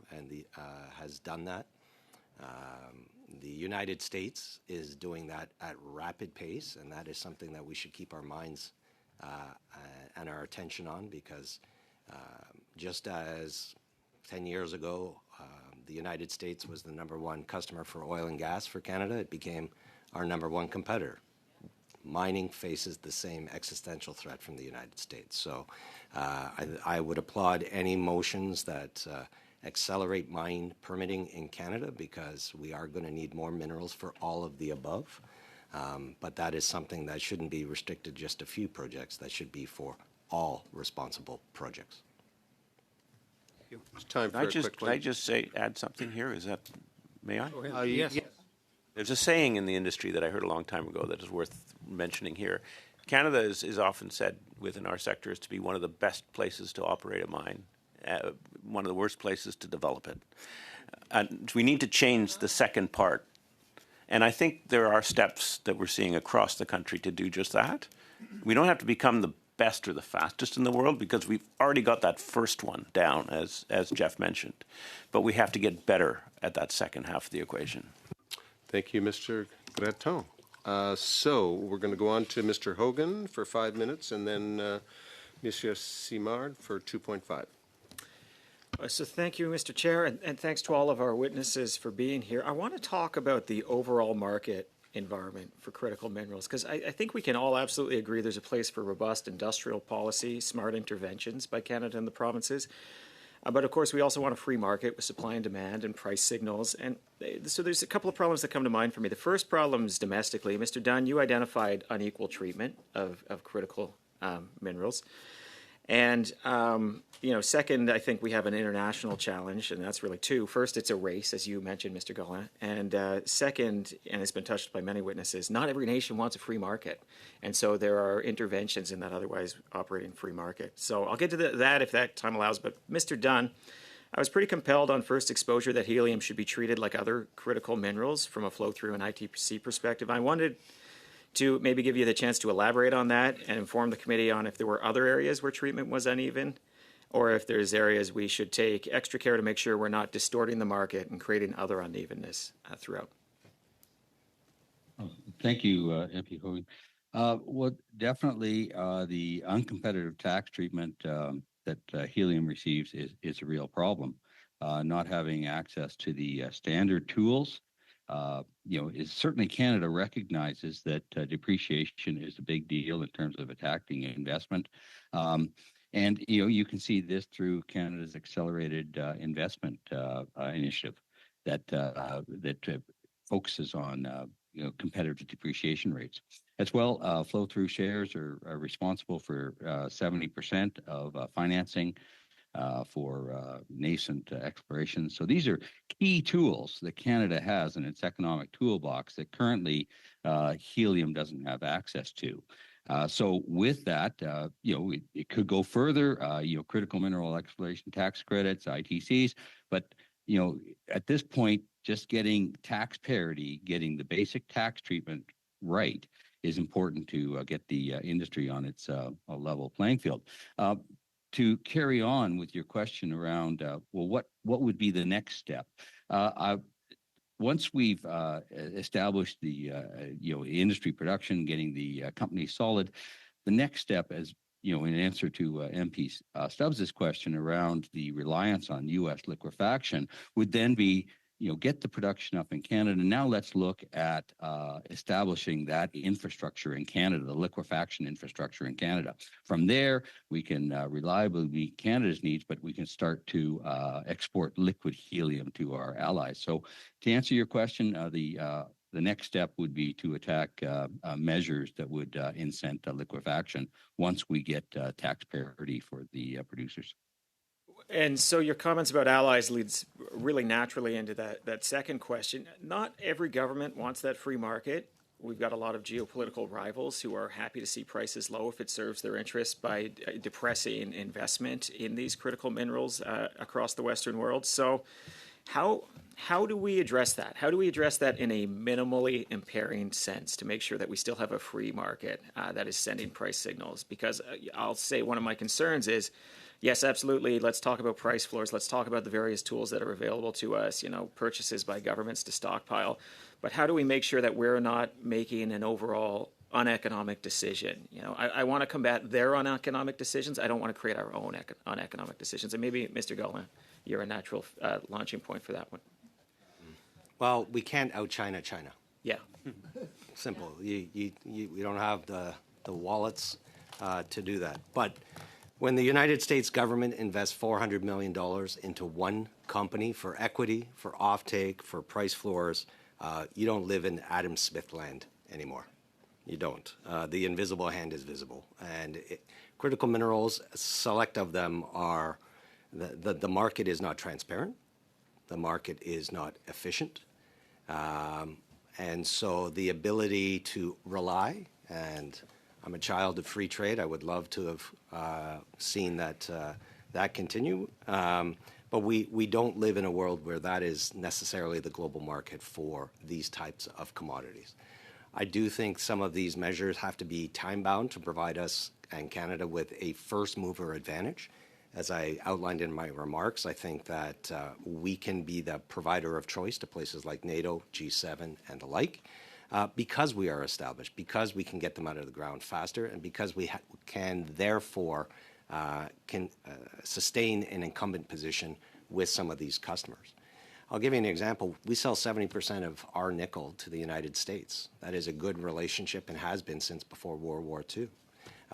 has done that. The United States is doing that at rapid pace, and that is something that we should keep our minds and our attention on, because just as 10 years ago, the United States was the #1 customer for oil and gas for Canada, it became our #1 competitor. Mining faces the same existential threat from the United States. So I would applaud any motions that accelerate mine permitting in Canada, because we are going to need more minerals for all of the above. But that is something that shouldn't be restricted just a few projects. That should be for all responsible projects. It's time for a quick Can I just add something here? May I? Go ahead. Yes. There's a saying in the industry that I heard a long time ago that is worth mentioning here. Canada is often said within our sector is to be one of the best places to operate a mine, one of the worst places to develop it. And we need to change the second part And I think there are steps that we're seeing across the country to do just that. We don't have to become the best or the fastest in the world because we've already got that first one down, as Jeff mentioned. But we have to get better at that second half of the equation. Thank you, Mr. Breton. So we're going to go on to Mr. Hogan for 5 minutes and then Monsieur Simard for 2.5. So thank you, Mr. Chair, and thanks to all of our witnesses for being here. I want to talk about the overall market environment for critical minerals, because I think we can all absolutely agree there's a place for robust industrial policy, smart interventions by Canada and the provinces. But of course, we also want a free market with supply and demand and price signals. And so there's a couple of problems that come to mind for me. The first problem is domestically. Mr. Dunn, you identified unequal treatment of critical minerals. And, second, I think we have an international challenge, and that's really two. First, it's a race, as you mentioned, Mr. Gaulin. And second, and it's been touched by many witnesses, not every nation wants a free market. And so there are interventions in that otherwise operating free market. So I'll get to that if that time allows. But Mr. Dunn, I was pretty compelled on first exposure that helium should be treated like other critical minerals from a flow-through and ITC perspective. I wanted to maybe give you the chance to elaborate on that and inform the committee on if there were other areas where treatment was uneven, or if there's areas we should take extra care to make sure we're not distorting the market and creating other unevenness throughout. Thank you, MP Hogan. Well, definitely the uncompetitive tax treatment that helium receives is a real problem. Not having access to the standard tools, is certainly Canada recognizes that depreciation is a big deal in terms of attracting investment. And you can see this through Canada's accelerated investment initiative that focuses on competitive depreciation rates. As well, flow-through shares are responsible for 70% of financing for nascent exploration. So these are key tools that Canada has in its economic toolbox that currently helium doesn't have access to. So with that, it could go further, critical mineral exploration tax credits, ITCs, but, at this point, just getting tax parity, getting the basic tax treatment right is important to get the industry on its level playing field. To carry on with your question around, what would be the next step? Once we've established the industry production, getting the company solid, the next step, as in answer to MP Stubbs' question around the reliance on U.S. liquefaction, would then be get the production up in Canada. Now let's look at establishing that infrastructure in Canada, the liquefaction infrastructure in Canada. From there, we can reliably meet Canada's needs, but we can start to export liquid helium to our allies. So to answer your question, the next step would be to attack measures that would incent liquefaction once we get tax parity for the producers. And so your comments about allies leads really naturally into that second question. Not every government wants that free market. We've got a lot of geopolitical rivals who are happy to see prices low if it serves their interests by depressing investment in these critical minerals across the Western world. So how do we address that? How do we address that in a minimally impairing sense to make sure that we still have a free market that is sending price signals? Because I'll say one of my concerns is, yes, absolutely. Let's talk about price floors. Let's talk about the various tools that are available to us, purchases by governments to stockpile. But how do we make sure that we're not making an overall uneconomic decision? I want to combat their uneconomic decisions. I don't want to create our own uneconomic decisions. And maybe, Mr. Gaulin, you're a natural launching point for that one. Well, we can't out-China China. Yeah. Simple. We don't have the wallets to do that. But when the United States government invests $400 million into one company for equity, for offtake, for price floors, you don't live in Adam Smith land anymore. You don't. The invisible hand is visible. And critical minerals, select of them are, the market is not transparent. The market is not efficient. And so the ability to rely, and I'm a child of free trade. I would love to have seen that continue. But But we don't live in a world where that is necessarily the global market for these types of commodities. I do think some of these measures have to be time-bound to provide us and Canada with a first-mover advantage. As I outlined in my remarks, I think that we can be the provider of choice to places like NATO, G7, and the like, because we are established, because we can get them out of the ground faster, and because we can therefore sustain an incumbent position with some of these customers. I'll give you an example. We sell 70% of our nickel to the United States. That is a good relationship and has been since before World War II.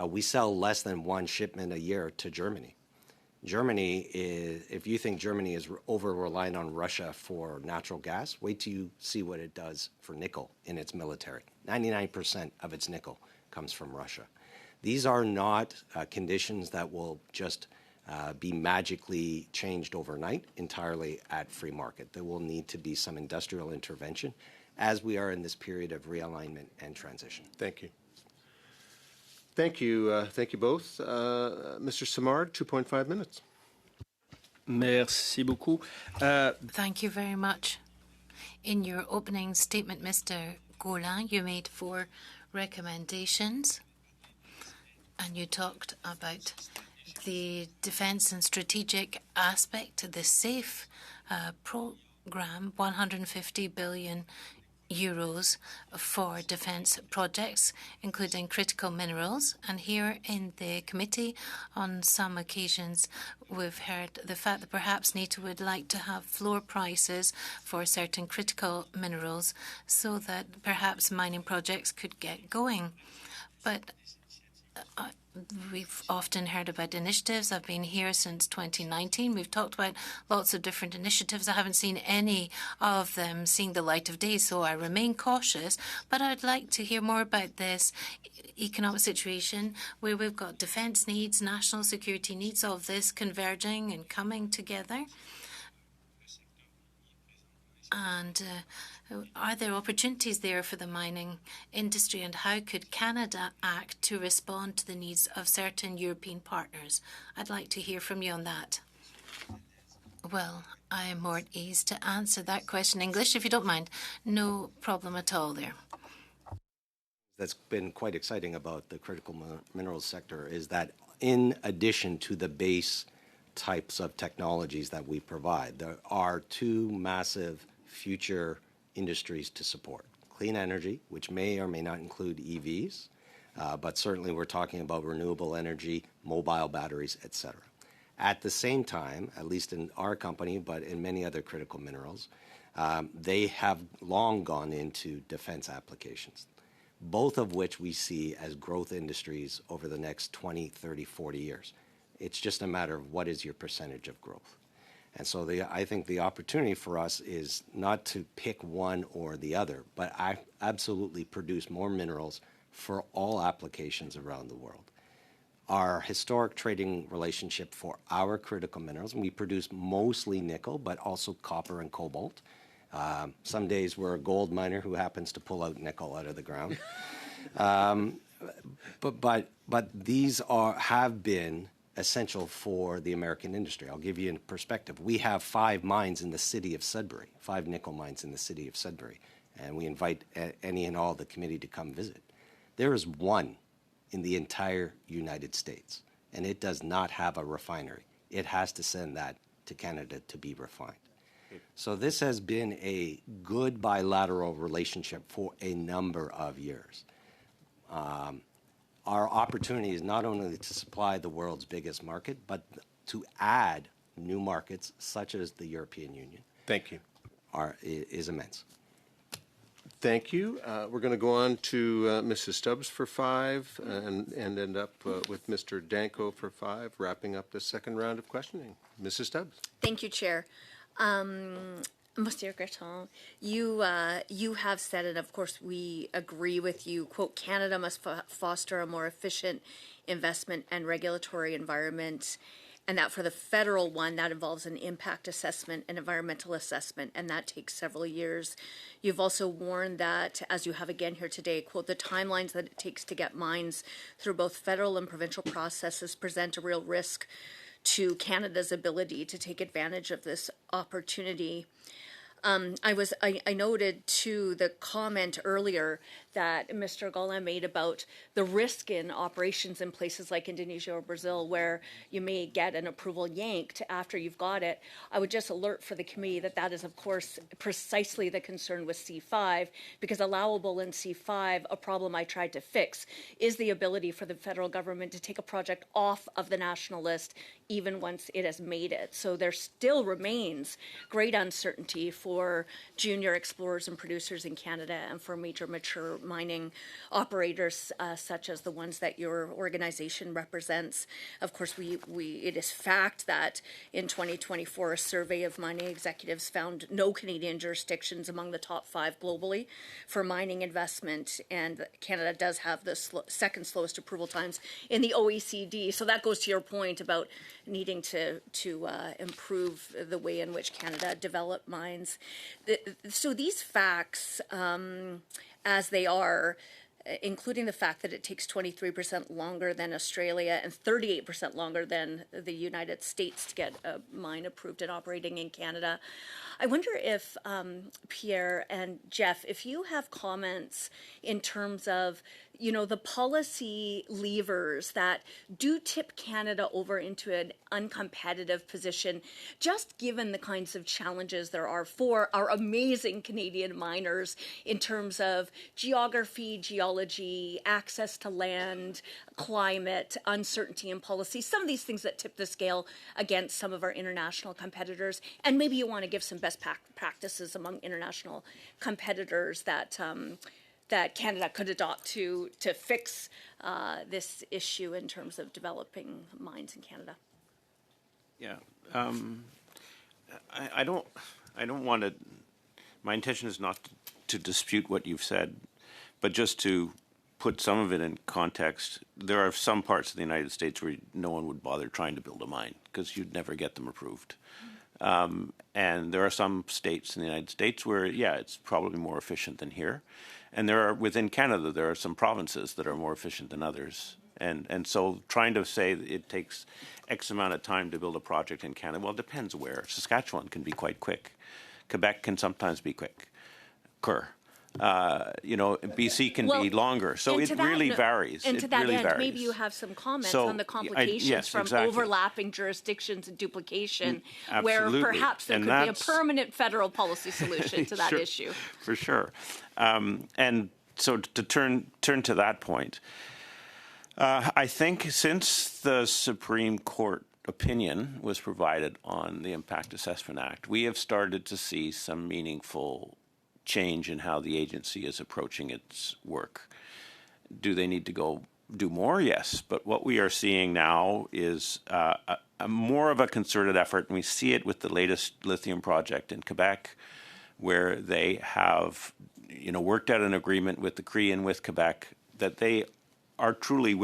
We sell less than one shipment a year to Germany. Germany is, if you think Germany is over-reliant on Russia for natural gas, wait till you see what it does for nickel in its military. 99% of its nickel comes from Russia. These are not conditions that will just be magically changed overnight entirely at free market. There will need to be some industrial intervention as we are in this period of realignment and transition. Thank you. Thank you. Thank you both. Mr. Simard, 2.5 minutes. Merci beaucoup. Thank you very much. In your opening statement, Mr. Gaulin, you made 4 recommendations, and you talked about the defence and strategic aspect, the SAFE programme, 150 billion euros for defence projects, including critical minerals. And here in the committee, on some occasions, we've heard the fact that perhaps NATO would like to have floor prices for certain critical minerals so that perhaps mining projects could get going. But we've often heard about initiatives. I've been here since 2019. We've talked about lots of different initiatives. I haven't seen any of them seeing the light of day, so I remain cautious. But I'd like to hear more about this economic situation where we've got defence needs, national security needs, all of this converging and coming together. And are there opportunities there for the mining industry, and how could Canada act to respond to the needs of certain European partners? I'd like to hear from you on that. Well, I am more at ease to answer that question in English, if you don't mind. No problem at all there. That's been quite exciting about the critical minerals sector is that in addition to the base types of technologies that we provide, there are 2 massive future industries to support. Clean energy, which may or may not include EVs, but certainly we're talking about renewable energy, mobile batteries, etc. At the same time, at least in our company, but in many other critical minerals, they have long gone into defense applications, both of which we see as growth industries over the next 20, 30, 40 years. It's just a matter of what is your percentage of growth. And so I think the opportunity for us is not to pick one or the other, but I absolutely produce more minerals for all applications around the world. Our historic trading relationship for our critical minerals, and we produce mostly nickel, but also copper and cobalt. Some days we're a gold miner who happens to pull out nickel out of the ground. But these have been essential for the American industry. I'll give you a perspective. We have 5 mines in the city of Sudbury, 5 nickel mines in the city of Sudbury, and we invite any and all the committee to come visit. There is 1 in the entire United States, and it does not have a refinery. It has to send that to Canada to be refined. So this has been a good bilateral relationship for a number of years. Our opportunity is not only to supply the world's biggest market, but to add new markets, such as the European Union. Thank you. Is immense. Thank you. We're going to go on to Mrs. Stubbs for 5 and end up with Mr. Danko for 5, wrapping up the second round of questioning. Mrs. Stubbs. Thank you, Chair. Monsieur Greton, you have said, and of course we agree with you, quote, Canada must foster a more efficient investment and regulatory environment, and that for the federal one, that involves an impact assessment and environmental assessment, and that takes several years. You've also warned that, as you have again here today, quote, the timelines that it takes to get mines through both federal and provincial processes present a real risk to Canada's ability to take advantage of this opportunity. I noted too the comment earlier that Mr. Golan made about the risk in operations in places like Indonesia or Brazil, where you may get an approval yanked after you've got it. I would just alert for the committee that that is, of course, precisely the concern with C5, because allowable in C5, a problem I tried to fix, is the ability for the federal government to take a project off of the national list even once it has made it. So there still remains great uncertainty for junior explorers and producers in Canada and for major mature mining operators such as the ones that your organization represents. Of course, it is fact that in 2024, a survey of mining executives found no Canadian jurisdictions among the top 5 globally for mining investment, and Canada does have the second slowest approval times in the OECD. So that goes to your point about needing to improve the way in which Canada develop mines. So these facts, as they are, including the fact that it takes 23% longer than Australia and 38% longer than the United States to get a mine approved and operating in Canada. I wonder if, Pierre and Jeff, if you have comments in terms of, the policy levers that do tip Canada over into an uncompetitive position, just given the kinds of challenges there are for our amazing Canadian miners in terms of geography, geology, access to land, climate, uncertainty in policy, some of these things that tip the scale against some of our international competitors. And maybe you want to give some best practices among international competitors that that Canada could adopt to fix this issue in terms of developing mines in Canada. Yeah, I don't want to. My intention is not to dispute what you've said, but just to put some of it in context. There are some parts of the United States where no one would bother trying to build a mine because you'd never get them approved. And there are some states in the United States where, yeah, it's probably more efficient than here. And within Canada, there are some provinces that are more efficient than others. And so trying to say that it takes X amount of time to build a project in Canada, well, it depends where. Saskatchewan can be quite quick. Quebec can sometimes be quicker. BC can be longer. So it really varies. And to that end, maybe you have some comments on the complications from overlapping jurisdictions and duplication, where perhaps there could be a permanent federal policy solution to that issue. For sure. And so to turn to that point, I think since the Supreme Court opinion was provided on the Impact Assessment Act, we have started to see some meaningful change in how the agency is approaching its work. Do they need to go do more? Yes. But what we are seeing now is a more of a concerted effort, and we see it with the latest lithium project in Quebec, where they have worked out an agreement with the Cree and with Quebec that they are truly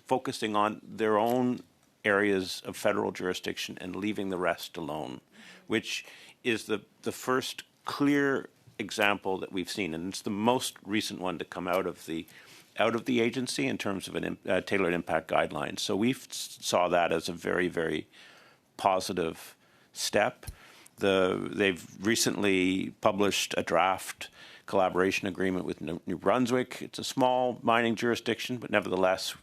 focusing on their own areas of federal jurisdiction and leaving the rest alone, which is the first clear example that we've seen, and it's the most recent one to come out of the agency in terms of a tailored impact guidelines. So we saw that as a very, very positive step. They've recently published a draft collaboration agreement with New Brunswick. It's a small mining jurisdiction, but nevertheless,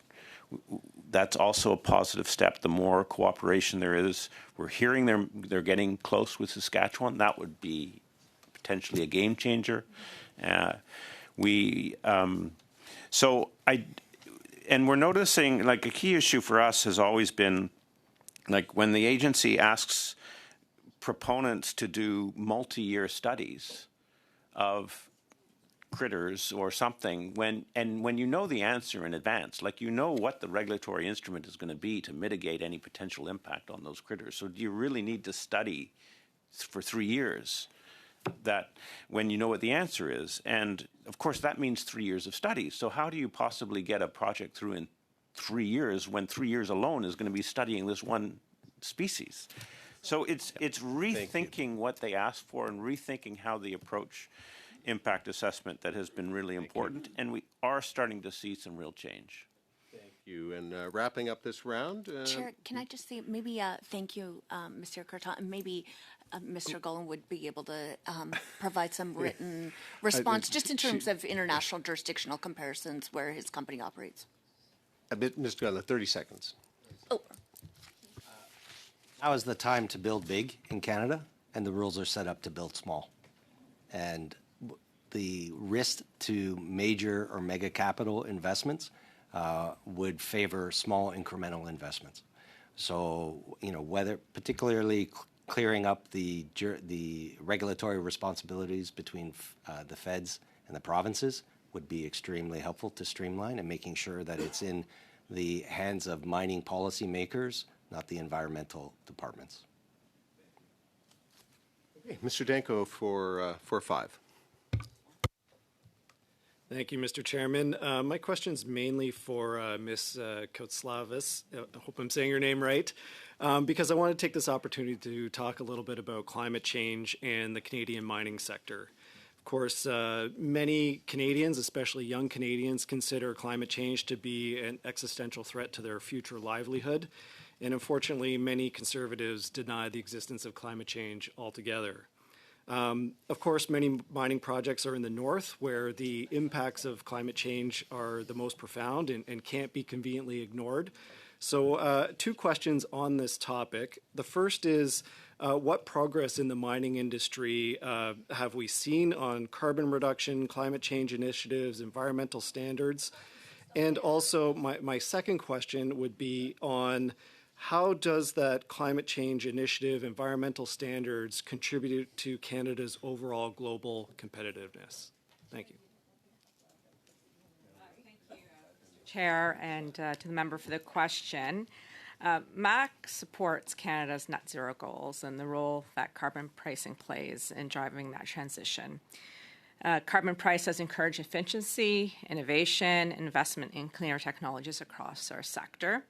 that's also a positive step. The more cooperation there is, we're hearing they're getting close with Saskatchewan. That would be potentially a game changer. And we're noticing, like, a key issue for us has always been, like, when the agency asks proponents to do multi-year studies of critters or something, when you know the answer in advance, like, what the regulatory instrument is going to be to mitigate any potential impact on those critters. So do you really need to study for 3 years that when you know what the answer is? And of course that means 3 years of studies. So how do you possibly get a project through in 3 years when 3 years alone is going to be studying this one species? So it's rethinking what they asked for and rethinking how they approach impact assessment that has been really important, and we are starting to see some real change. Thank you. And wrapping up this round. Chair, can I just say maybe thank you, Mr. Curtin, and maybe Mr. Gullen would be able to provide some written response just in terms of international jurisdictional comparisons where his company operates. A bit, Mr. Gunn, 30 seconds. Oh, Now is the time to build big in Canada, and the rules are set up to build small. And the risk to major or mega capital investments would favor small incremental investments. So, whether particularly clearing up the regulatory responsibilities between the feds and the provinces would be extremely helpful to streamline, and making sure that it's in the hands of mining policymakers, not the environmental departments. Okay, Mr. Danko for 5. Thank you, Mr. Chairman. My question's mainly for Ms. Koutslavis. I hope I'm saying your name right, because I want to take this opportunity to talk a little bit about climate change and the Canadian mining sector. Of course, many Canadians, especially young Canadians, consider climate change to be an existential threat to their future livelihood. And unfortunately, many conservatives deny the existence of climate change altogether. Of course, many mining projects are in the north, where the impacts of climate change are the most profound and can't be conveniently ignored. So 2 questions on this topic. The first is, what progress in the mining industry have we seen on carbon reduction, climate change initiatives, environmental standards? And also, my second question would be on how does that climate change initiative, environmental standards, contribute to Canada's overall global competitiveness? Thank you. Thank you, Chair, and to the member for the question. MAC supports Canada's net zero goals and the role that carbon pricing plays in driving that transition. Carbon price has encouraged efficiency, innovation, investment in cleaner technologies across our sector.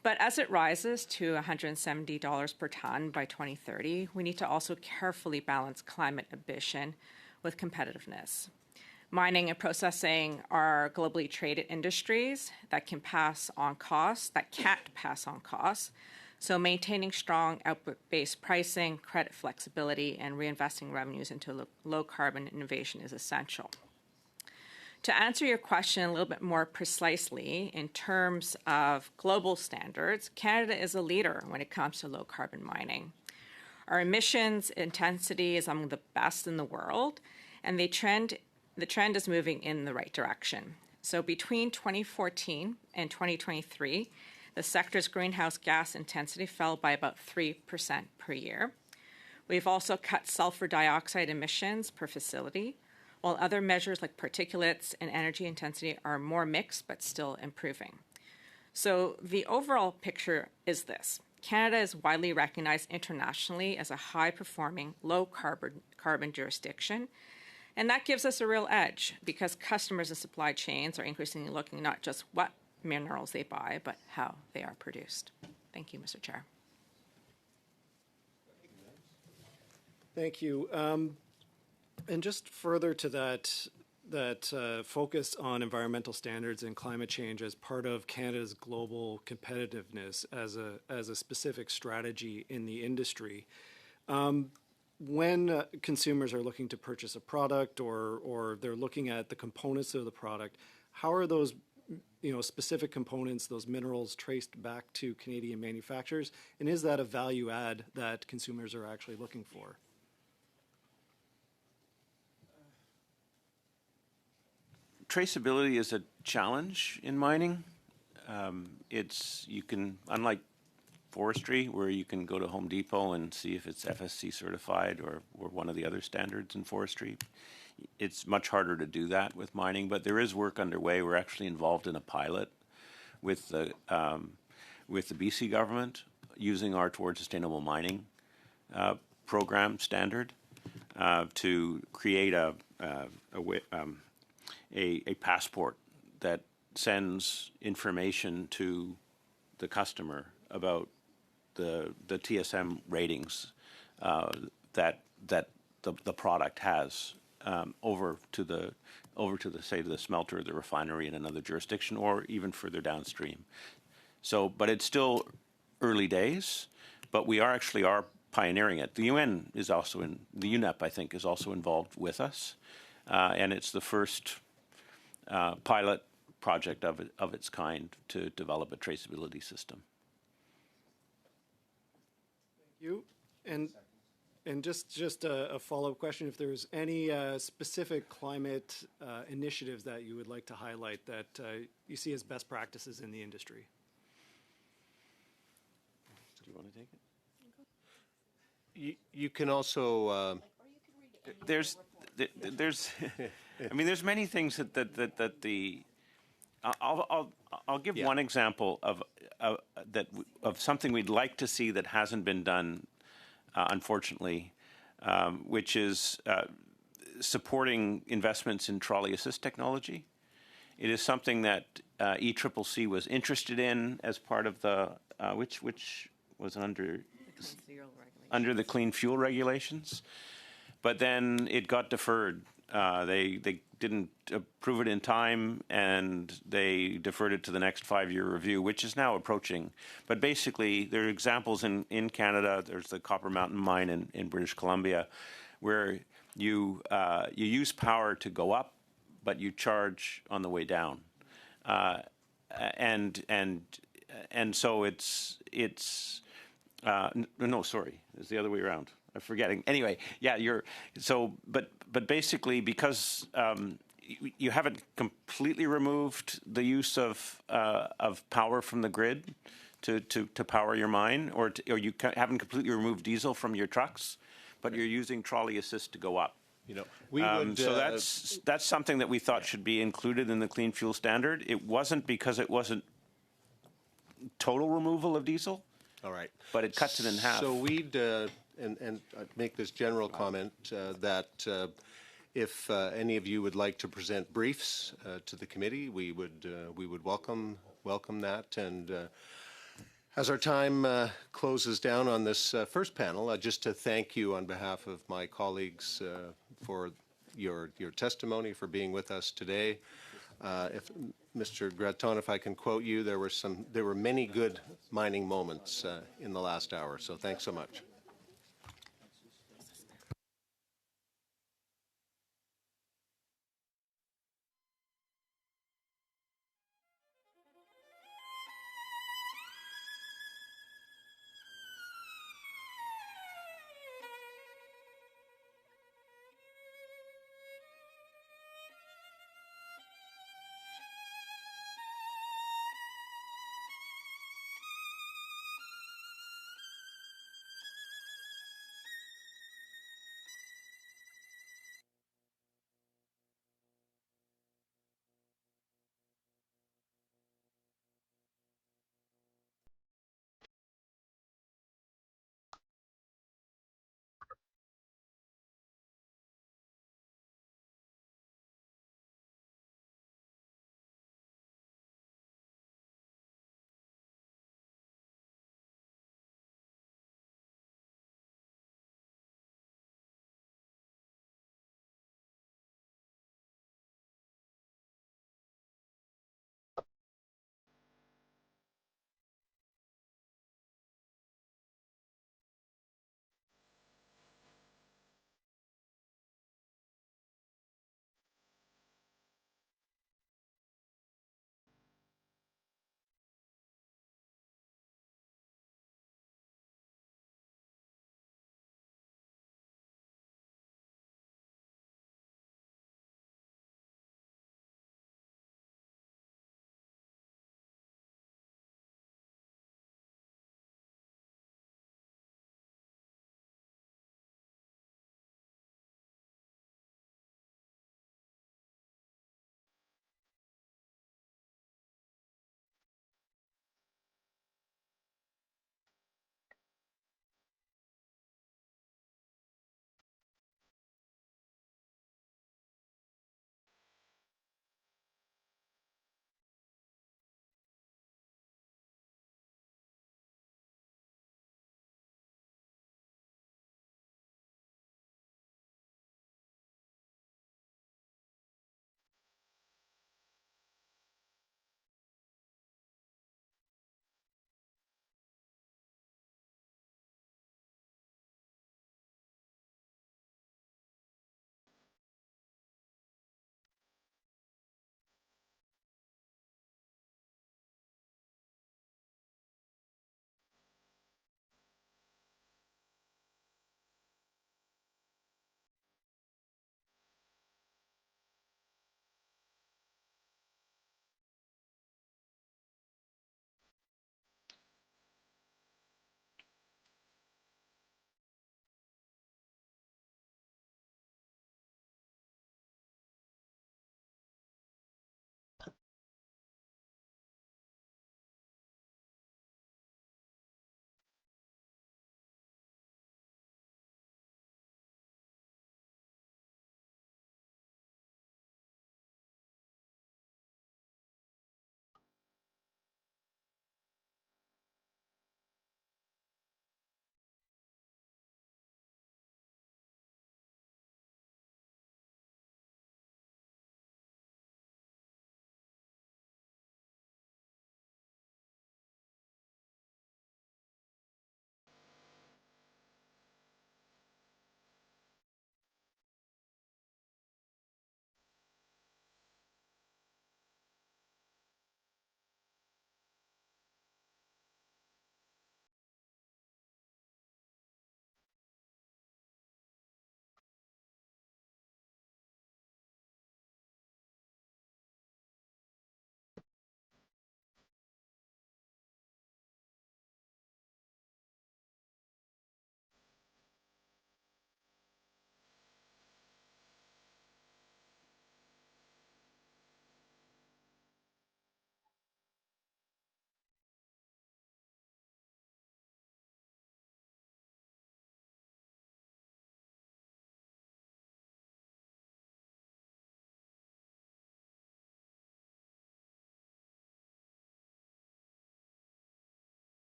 But as it rises to $170 per ton by 2030, we need to also carefully balance climate ambition with competitiveness. Mining and processing are globally traded industries that can pass on costs, that can't pass on costs. So maintaining strong output-based pricing, credit flexibility, and reinvesting revenues into low-carbon innovation is essential. To answer your question a little bit more precisely, in terms of global standards, Canada is a leader when it comes to low-carbon mining. Our emissions intensity is among the best in the world, and the trend is moving in the right direction. So between 2014 and 2023, the sector's greenhouse gas intensity fell by about 3% per year. We've also cut sulfur dioxide emissions per facility, while other measures like particulates and energy intensity are more mixed but still improving. So the overall picture is this. Canada is widely recognized internationally as a high-performing, low-carbon jurisdiction, and that gives us a real edge because customers and supply chains are increasingly looking not just what minerals they buy, but how they are produced. Thank you, Mr. Chair. Thank you. And just further to that focus on environmental standards and climate change as part of Canada's global competitiveness as a specific strategy in the industry. When consumers are looking to purchase a product or they're looking at the components of the product, how are those specific components, those minerals, traced back to Canadian manufacturers? And is that a value add that consumers are actually looking for? Traceability is a challenge in mining. Unlike forestry, where you can go to Home Depot and see if it's FSC certified or one of the other standards in forestry. It's much harder to do that with mining, but there is work underway. We're actually involved in a pilot with the BC government using our Towards Sustainable Mining program standard to create a passport that sends information to the customer about the TSM ratings that the product has over to the say to the smelter or the refinery in another jurisdiction, or even further downstream. So, but it's still early days, but we are pioneering it. The UN is also the UNEP, I think, is also involved with us, and it's the first pilot project of its kind to develop a traceability system. You and just a follow-up question: if there's any specific climate initiatives that you would like to highlight that you see as best practices in the industry. Do you want to take it? You can also. There's I mean, there's many things that the I'll give one example of something we'd like to see that hasn't been done, unfortunately, which is supporting investments in trolley assist technology. It is something that ECCC was interested in as part of the which was under the clean fuel regulations, but then it got deferred. They didn't approve it in time, and they deferred it to the next 5-year review, which is now approaching. But basically, there are examples in Canada. There's the Copper Mountain Mine in British Columbia, where you use power to go up, but you charge on the way down, and so it's no, sorry, it's the other way around. I'm forgetting. Anyway, yeah, but basically, because you haven't completely removed the use of power from the grid to power your mine, or you haven't completely removed diesel from your trucks, but you're using trolley assist to go up. We would, so that's something that we thought should be included in the clean fuel standard. It wasn't because it wasn't total removal of diesel. All right. But it cuts it in half. So we'd and I'd make this general comment that if any of you would like to present briefs to the committee, we would welcome that. And as our time closes down on this first panel, just to thank you on behalf of my colleagues for your testimony, for being with us today. If Mr. Graton, if I can quote you, there were many good mining moments in the last hour. So thanks so much.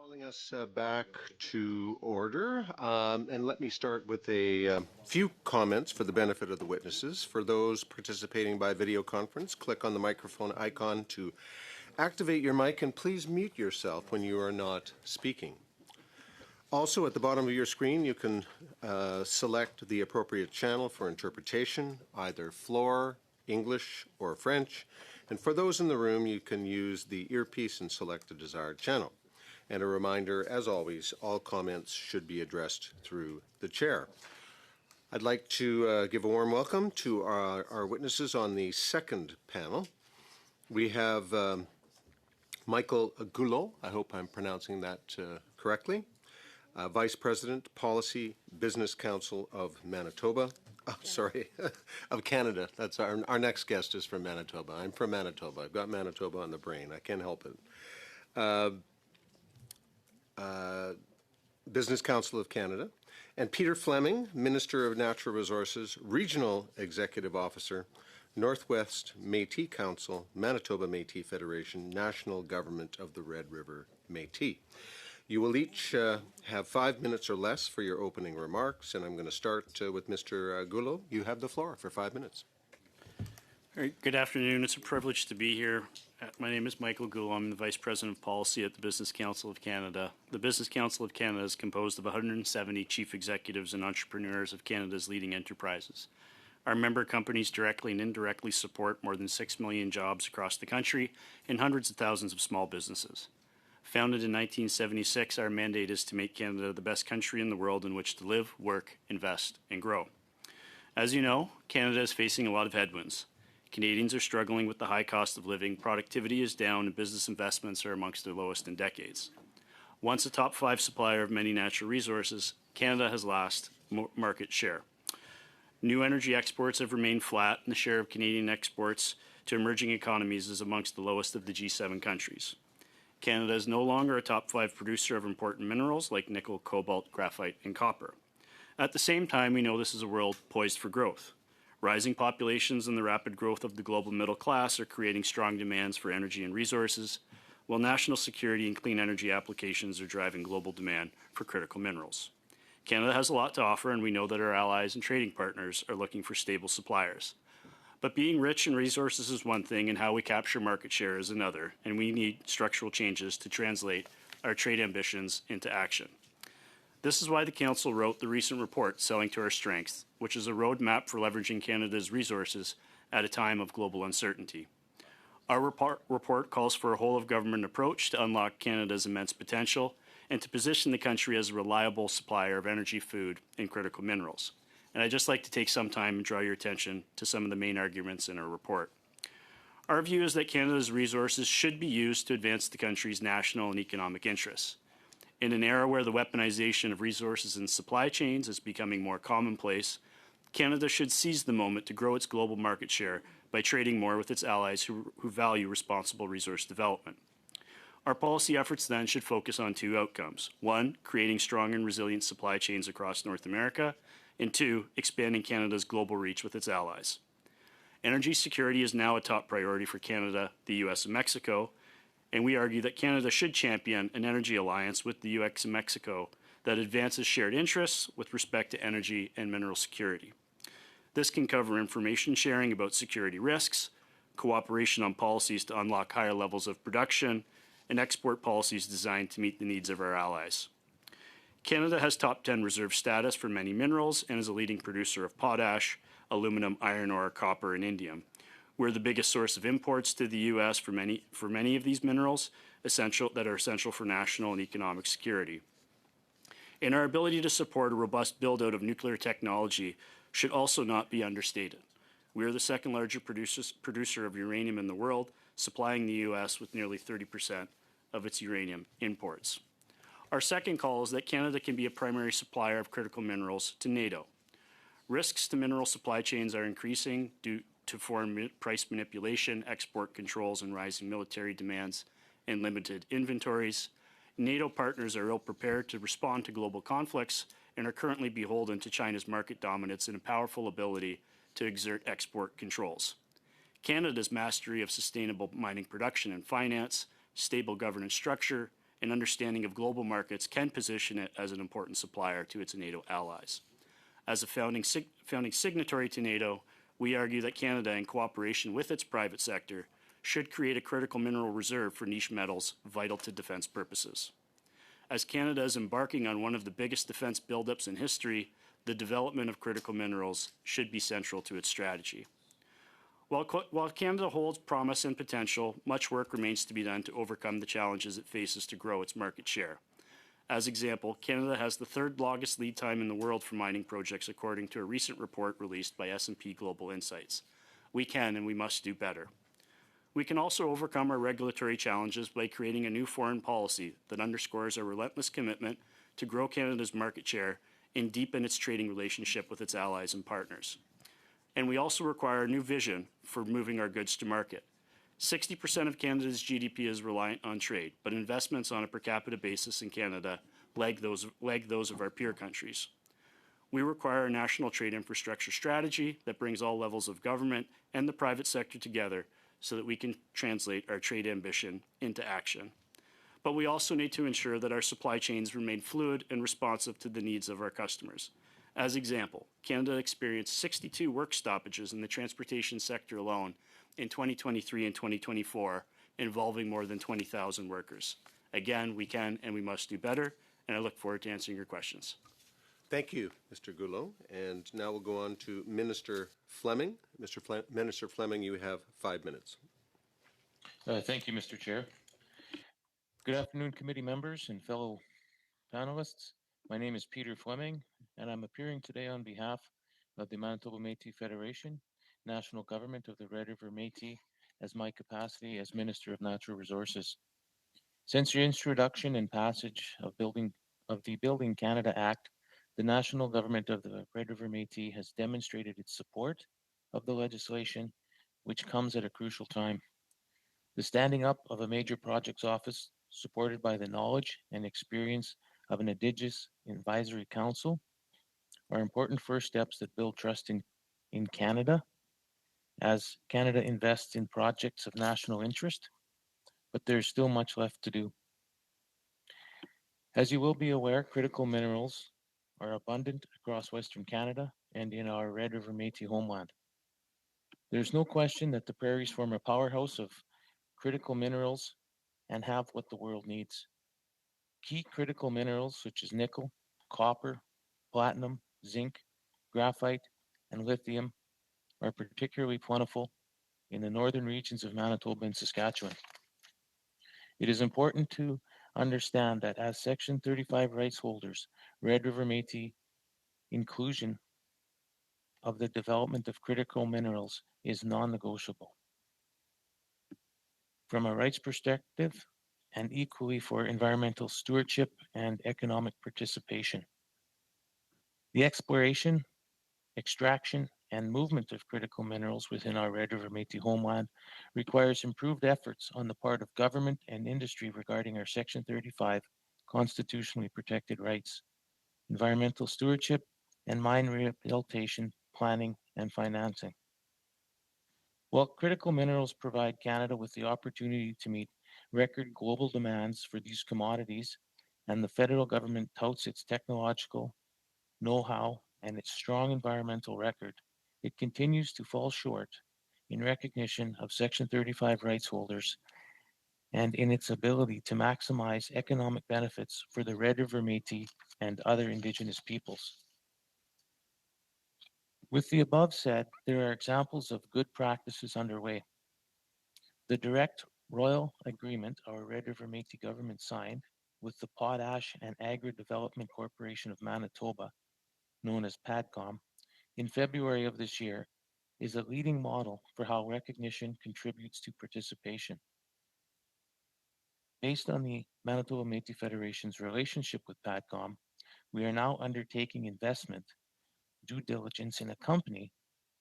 Calling us back to order, and let me start with a few comments for the benefit of the witnesses. For those participating by video conference, click on the microphone icon to activate your mic, and please mute yourself when you are not speaking. Also, at the bottom of your screen, you can select the appropriate channel for interpretation, either floor, English, or French. And for those in the room, you can use the earpiece and select the desired channel. And a reminder, as always, all comments should be addressed through the chair. I'd like to give a warm welcome to our witnesses on the second panel. We have Michael Goulot, I hope I'm pronouncing that correctly, Vice President, Policy Business Council of Manitoba. Oh, sorry, of Canada. That's our next guest is from Manitoba. I'm from Manitoba. I've got Manitoba on the brain. I can't help it. Business Council of Canada, and Peter Fleming, Minister of Natural Resources, Regional Executive Officer, Northwest Métis Council, Manitoba Métis Federation, National Government of the Red River Métis. You will each have 5 minutes or less for your opening remarks, and I'm going to start with Mr. Goulot. You have the floor for 5 minutes. All right, good afternoon. It's a privilege to be here. My name is Michael Goulot. I'm the Vice President of Policy at the Business Council of Canada. The Business Council of Canada is composed of 170 chief executives and entrepreneurs of Canada's leading enterprises. Our member companies directly and indirectly support more than 6 million jobs across the country and hundreds of thousands of small businesses. Founded in 1976, our mandate is to make Canada the best country in the world in which to live, work, invest, and grow. As you know, Canada is facing a lot of headwinds. Canadians are struggling with the high cost of living, productivity is down, and business investments are amongst their lowest in decades. Once a top 5 supplier of many natural resources, Canada has lost market share. New energy exports have remained flat, and the share of Canadian exports to emerging economies is amongst the lowest of the G7 countries. Canada is no longer a top 5 producer of important minerals like nickel, cobalt, graphite, and copper. At the same time, we know this is a world poised for growth. Rising populations and the rapid growth of the global middle class are creating strong demands for energy and resources, while national security and clean energy applications are driving global demand for critical minerals. Canada has a lot to offer, and we know that our allies and trading partners are looking for stable suppliers. But being rich in resources is one thing, and how we capture market share is another, and we need structural changes to translate our trade ambitions into action. This is why the Council wrote the recent report, Selling to Our Strengths, which is a roadmap for leveraging Canada's resources at a time of global uncertainty. Our report calls for a whole-of-government approach to unlock Canada's immense potential and to position the country as a reliable supplier of energy, food, and critical minerals. And I'd just like to take some time and draw your attention to some of the main arguments in our report. Our view is that Canada's resources should be used to advance the country's national and economic interests. In an era where the weaponization of resources and supply chains is becoming more commonplace, Canada should seize the moment to grow its global market share by trading more with its allies who value responsible resource development. Our policy efforts then should focus on 2 outcomes. 1, creating strong and resilient supply chains across North America, and 2, expanding Canada's global reach with its allies. Energy security is now a top priority for Canada, the U.S., and Mexico, and we argue that Canada should champion an energy alliance with the U.S. and Mexico that advances shared interests with respect to energy and mineral security. This can cover information sharing about security risks, cooperation on policies to unlock higher levels of production, and export policies designed to meet the needs of our allies. Canada has top 10 reserve status for many minerals and is a leading producer of potash, aluminum, iron ore, copper, and indium. We're the biggest source of imports to the U.S. for many of these minerals that are essential for national and economic security. And our ability to support a robust build-out of nuclear technology should also not be understated. We are the second largest producer of uranium in the world, supplying the U.S. with nearly 30% of its uranium imports. Our second call is that Canada can be a primary supplier of critical minerals to NATO. Risks to mineral supply chains are increasing due to foreign price manipulation, export controls, and rising military demands and limited inventories. NATO partners are ill-prepared to respond to global conflicts and are currently beholden to China's market dominance and a powerful ability to exert export controls. Canada's mastery of sustainable mining production and finance, stable governance structure, and understanding of global markets can position it as an important supplier to its NATO allies. As a founding signatory to NATO, we argue that Canada, in cooperation with its private sector, should create a critical mineral reserve for niche metals vital to defense purposes. As Canada is embarking on one of the biggest defense buildups in history, the development of critical minerals should be central to its strategy. While Canada holds promise and potential, much work remains to be done to overcome the challenges it faces to grow its market share. As example, Canada has the third longest lead time in the world for mining projects according to a recent report released by S&P Global Insights. We can and we must do better. We can also overcome our regulatory challenges by creating a new foreign policy that underscores our relentless commitment to grow Canada's market share and deepen its trading relationship with its allies and partners. And we also require a new vision for moving our goods to market. 60% of Canada's GDP is reliant on trade, but investments on a per capita basis in Canada lag those of our peer countries. We require a national trade infrastructure strategy that brings all levels of government and the private sector together so that we can translate our trade ambition into action. But we also need to ensure that our supply chains remain fluid and responsive to the needs of our customers. As example, Canada experienced 62 work stoppages in the transportation sector alone in 2023 and 2024, involving more than 20,000 workers. Again, we can and we must do better, and I look forward to answering your questions. Thank you, Mr. Goulot. And now we'll go on to Minister Fleming. Minister Fleming, you have 5 minutes. Thank you, Mr. Chair. Good afternoon, committee members and fellow panelists. My name is Peter Fleming, and I'm appearing today on behalf of the Manitoba Métis Federation, National Government of the Red River Métis, as my capacity as Minister of Natural Resources. Since the introduction and passage of the Building Canada Act, the National Government of the Red River Métis has demonstrated its support of the legislation, which comes at a crucial time. The standing up of a major projects office, supported by the knowledge and experience of an Indigenous Advisory Council, are important first steps that build trust in Canada as Canada invests in projects of national interest, but there's still much left to do. As you will be aware, critical minerals are abundant across Western Canada and in our Red River Métis homeland. There's no question that the prairies form a powerhouse of critical minerals and have what the world needs. Key critical minerals such as nickel, copper, platinum, zinc, graphite, and lithium are particularly plentiful in the northern regions of Manitoba and Saskatchewan. It is important to understand that as Section 35 rights holders, Red River Métis inclusion of the development of critical minerals is non-negotiable. From a rights perspective, and equally for environmental stewardship and economic participation. The exploration, extraction, and movement of critical minerals within our Red River Métis homeland requires improved efforts on the part of government and industry regarding our Section 35 constitutionally protected rights, environmental stewardship, and mine rehabilitation, planning, and financing. While critical minerals provide Canada with the opportunity to meet record global demands for these commodities, and the federal government touts its technological know-how and its strong environmental record, it continues to fall short in recognition of Section 35 rights holders and in its ability to maximize economic benefits for the Red River Métis and other Indigenous peoples. With the above said, there are examples of good practices underway. The direct royal agreement our Red River Métis government signed with the Potash and Agri Development Corporation of Manitoba, known as PADCOM, in February of this year is a leading model for how recognition contributes to participation. Based on the Manitoba Métis Federation's relationship with PADCOM, we are now undertaking investment due diligence in a company,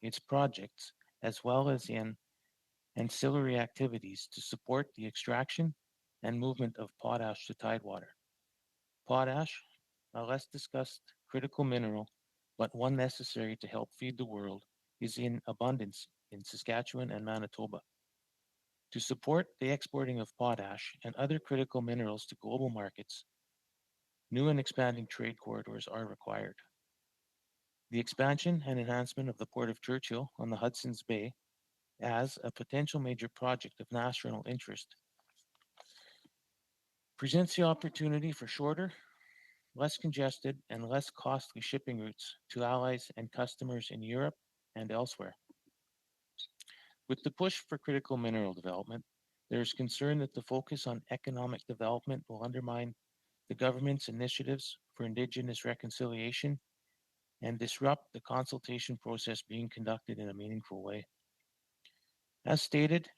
its projects, as well as in ancillary activities to support the extraction and movement of potash to tidewater. Potash, a less discussed critical mineral, but one necessary to help feed the world, is in abundance in Saskatchewan and Manitoba. To support the exporting of potash and other critical minerals to global markets, new and expanding trade corridors are required. The expansion and enhancement of the Port of Churchill on the Hudson's Bay as a potential major project of national interest presents the opportunity for shorter, less congested, and less costly shipping routes to allies and customers in Europe and elsewhere. With the push for critical mineral development, there is concern that the focus on economic development will undermine the government's initiatives for Indigenous reconciliation and disrupt the consultation process being conducted in a meaningful way. As stated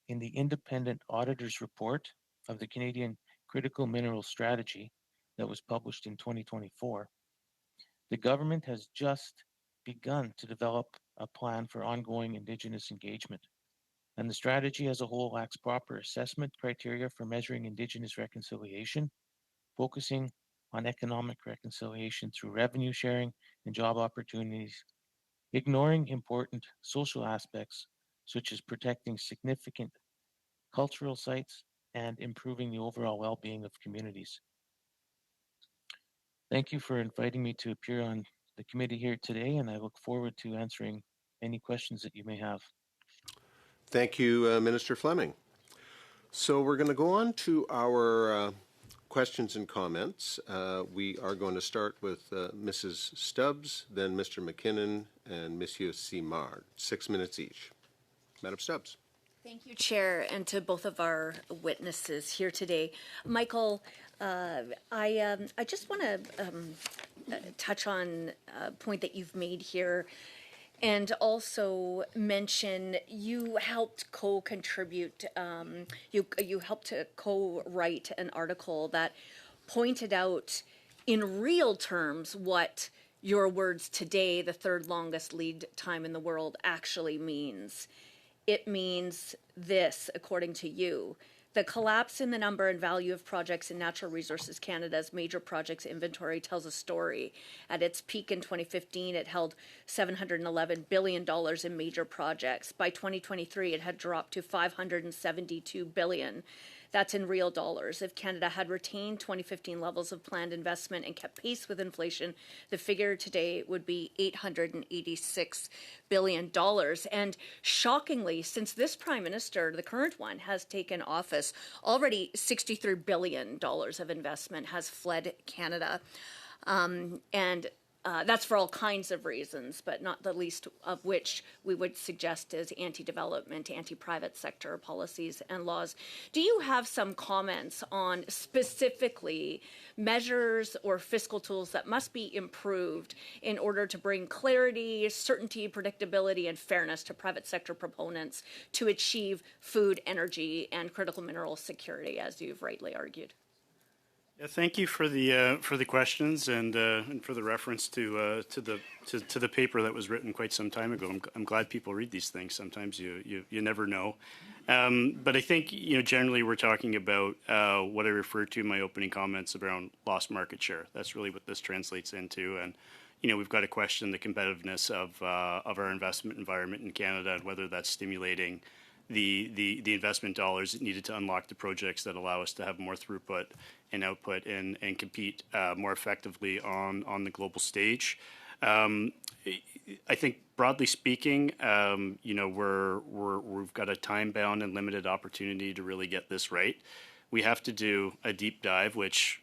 in the independent auditor's report of the Canadian Critical Minerals Strategy that was published in 2024, the government has just begun to develop a plan for ongoing Indigenous engagement, and the strategy as a whole lacks proper assessment criteria for measuring Indigenous reconciliation, focusing on economic reconciliation through revenue sharing and job opportunities, ignoring important social aspects such as protecting significant cultural sites and improving the overall well-being of communities. Thank you for inviting me to appear on the committee here today, and I look forward to answering any questions that you may have. Thank you, Minister Fleming. So we're going to go on to our questions and comments. We are going to start with Mrs. Stubbs, then Mr. McKinnon, and Monsieur Simard. 6 minutes each. Madam Stubbs. Thank you, Chair, and to both of our witnesses here today. Michael, I just want to touch on a point that you've made here and also mention you helped co-contribute, you helped to co-write an article that pointed out in real terms what your words today, the third longest lead time in the world, actually means. It means this, according to you. The collapse in the number and value of projects in Natural Resources Canada's major projects inventory tells a story. At its peak in 2015, it held $711 billion in major projects. By 2023, it had dropped to $572 billion. That's in real dollars. If Canada had retained 2015 levels of planned investment and kept pace with inflation, the figure today would be $886 billion. And shockingly, since this Prime Minister, the current one, has taken office, already $63 billion of investment has fled Canada. That's for all kinds of reasons, but not the least of which we would suggest is anti-development, anti-private sector policies and laws. Do you have some comments on specifically measures or fiscal tools that must be improved in order to bring clarity, certainty, predictability, and fairness to private sector proponents to achieve food, energy, and critical mineral security, as you've rightly argued? Yeah, thank you for the questions and for the reference to the paper that was written quite some time ago. I'm glad people read these things. Sometimes you never know, but I think generally we're talking about what I referred to in my opening comments around lost market share. That's really what this translates into, and we've got to question the competitiveness of our investment environment in Canada and whether that's stimulating the investment dollars needed to unlock the projects that allow us to have more throughput and output and compete more effectively on the global stage. I think broadly speaking, we've got a time-bound and limited opportunity to really get this right. We have to do a deep dive, which,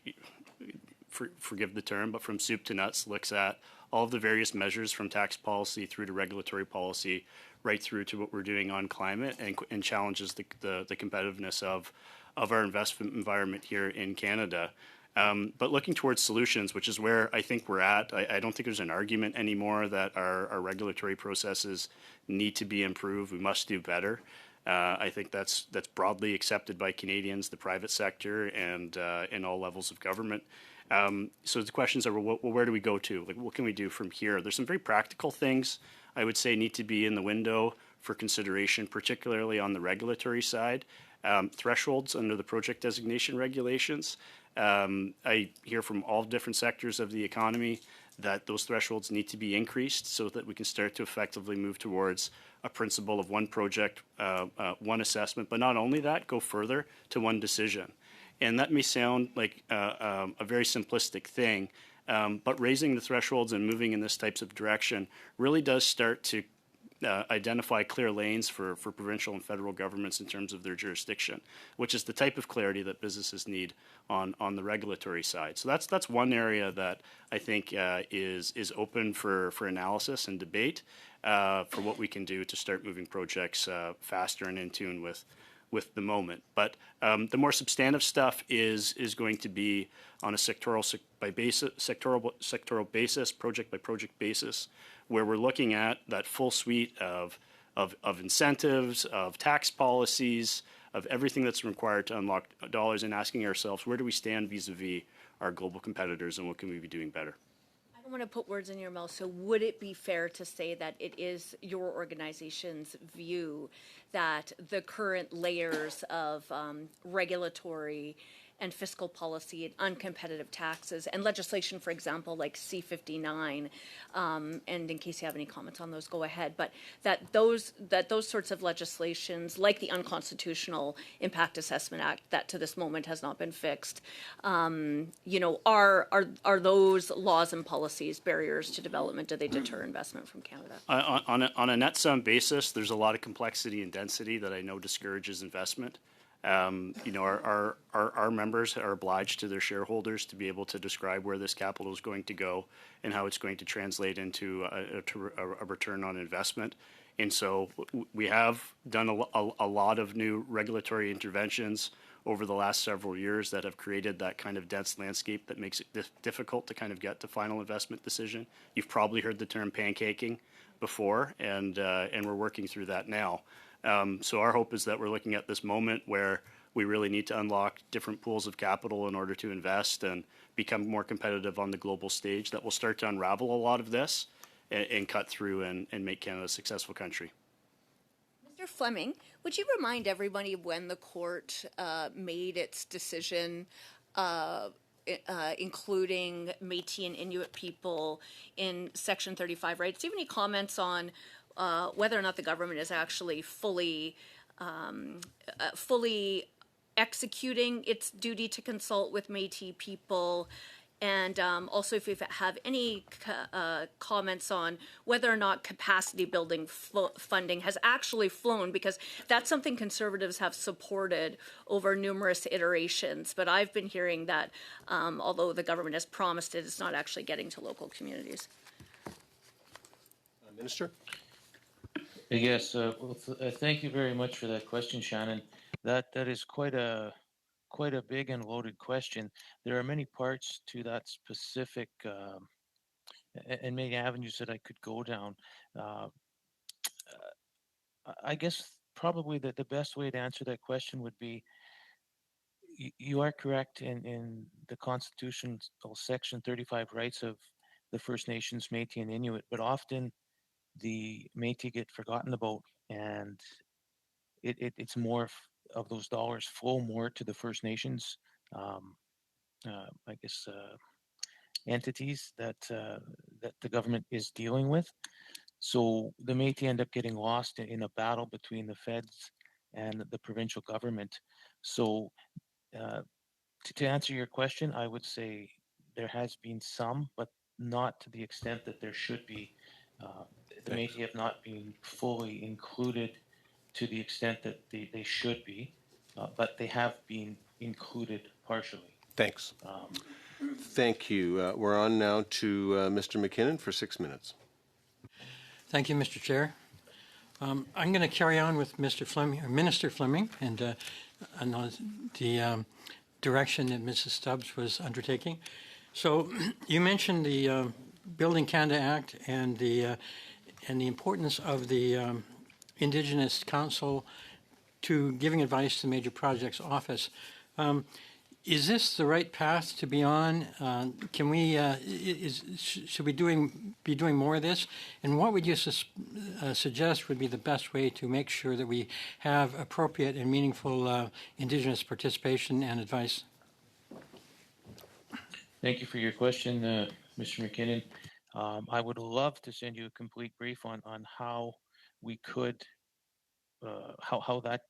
forgive the term, but from soup to nuts, looks at all of the various measures from tax policy through to regulatory policy, right through to what we're doing on climate, and challenges the competitiveness of our investment environment here in Canada. But looking towards solutions, which is where I think we're at, I don't think there's an argument anymore that our regulatory processes need to be improved. We must do better. I think that's broadly accepted by Canadians, the private sector, and in all levels of government. So the questions are, well, where do we go to? Like, what can we do from here? There's some very practical things I would say need to be in the window for consideration, particularly on the regulatory side. Thresholds under the project designation regulations. I hear from all different sectors of the economy that those thresholds need to be increased so that we can start to effectively move towards a principle of one project, one assessment, but not only that, go further to one decision. And that may sound like a very simplistic thing, but raising the thresholds and moving in this types of direction really does start to identify clear lanes for provincial and federal governments in terms of their jurisdiction, which is the type of clarity that businesses need on the regulatory side. So that's one area that I think is open for analysis and debate for what we can do to start moving projects faster and in tune with the moment. But the more substantive stuff is going to be on a sectoral basis, project by project basis, where we're looking at that full suite of incentives, of tax policies, of everything that's required to unlock dollars, and asking ourselves, where do we stand vis-a-vis our global competitors, and what can we be doing better? I don't want to put words in your mouth, so would it be fair to say that it is your organization's view that the current layers of regulatory and fiscal policy and uncompetitive taxes and legislation, for example, like C-59, and in case you have any comments on those, go ahead, but that those sorts of legislations, like the Unconstitutional Impact Assessment Act, that to this moment has not been fixed, are those laws and policies barriers to development? Do they deter investment from Canada? On a net sum basis, there's a lot of complexity and density that I know discourages investment. Our members are obliged to their shareholders to be able to describe where this capital is going to go and how it's going to translate into a return on investment. And so we have done a lot of new regulatory interventions over the last several years that have created that kind of dense landscape that makes it difficult to kind of get to final investment decision. You've probably heard the term pancaking before, and we're working through that now. So our hope is that we're looking at this moment where we really need to unlock different pools of capital in order to invest and become more competitive on the global stage, that will start to unravel a lot of this and cut through and make Canada a successful country. Mr. Fleming, would you remind everybody when the court made its decision including Métis and Inuit people in Section 35 rights? Do you have any comments on whether or not the government is actually fully executing its duty to consult with Métis people? And also if you have any comments on whether or not capacity building funding has actually flown, because that's something Conservatives have supported over numerous iterations. But I've been hearing that although the government has promised it, it's not actually getting to local communities. Minister? Yes, thank you very much for that question, Shannon. That is quite a big and loaded question. There are many parts to that specific and many avenues that I could go down. I guess probably the best way to answer that question would be, you are correct in the Constitutional Section 35 rights of the First Nations, Métis and Inuit, but often the Métis get forgotten about, and it's more of those dollars flow more to the First Nations, entities that the government is dealing with. So the Métis end up getting lost in a battle between the feds and the provincial government. So to answer your question, I would say there has been some, but not to the extent that there should be. The Métis have not been fully included to the extent that they should be, but they have been included partially. Thanks. Thank you. We're on now to Mr. McKinnon for 6 minutes. Thank you, Mr. Chair. I'm going to carry on with Mr. Fleming, or Minister Fleming, and the direction that Mrs. Stubbs was undertaking. So you mentioned the Building Canada Act and the importance of the Indigenous Council to giving advice to the Major Projects Office. Is this the right path to be on? Can we? Should we be doing more of this? And what would you suggest would be the best way to make sure that we have appropriate and meaningful Indigenous participation and advice? Thank you for your question, Mr. McKinnon. I would love to send you a complete brief on how we could, how that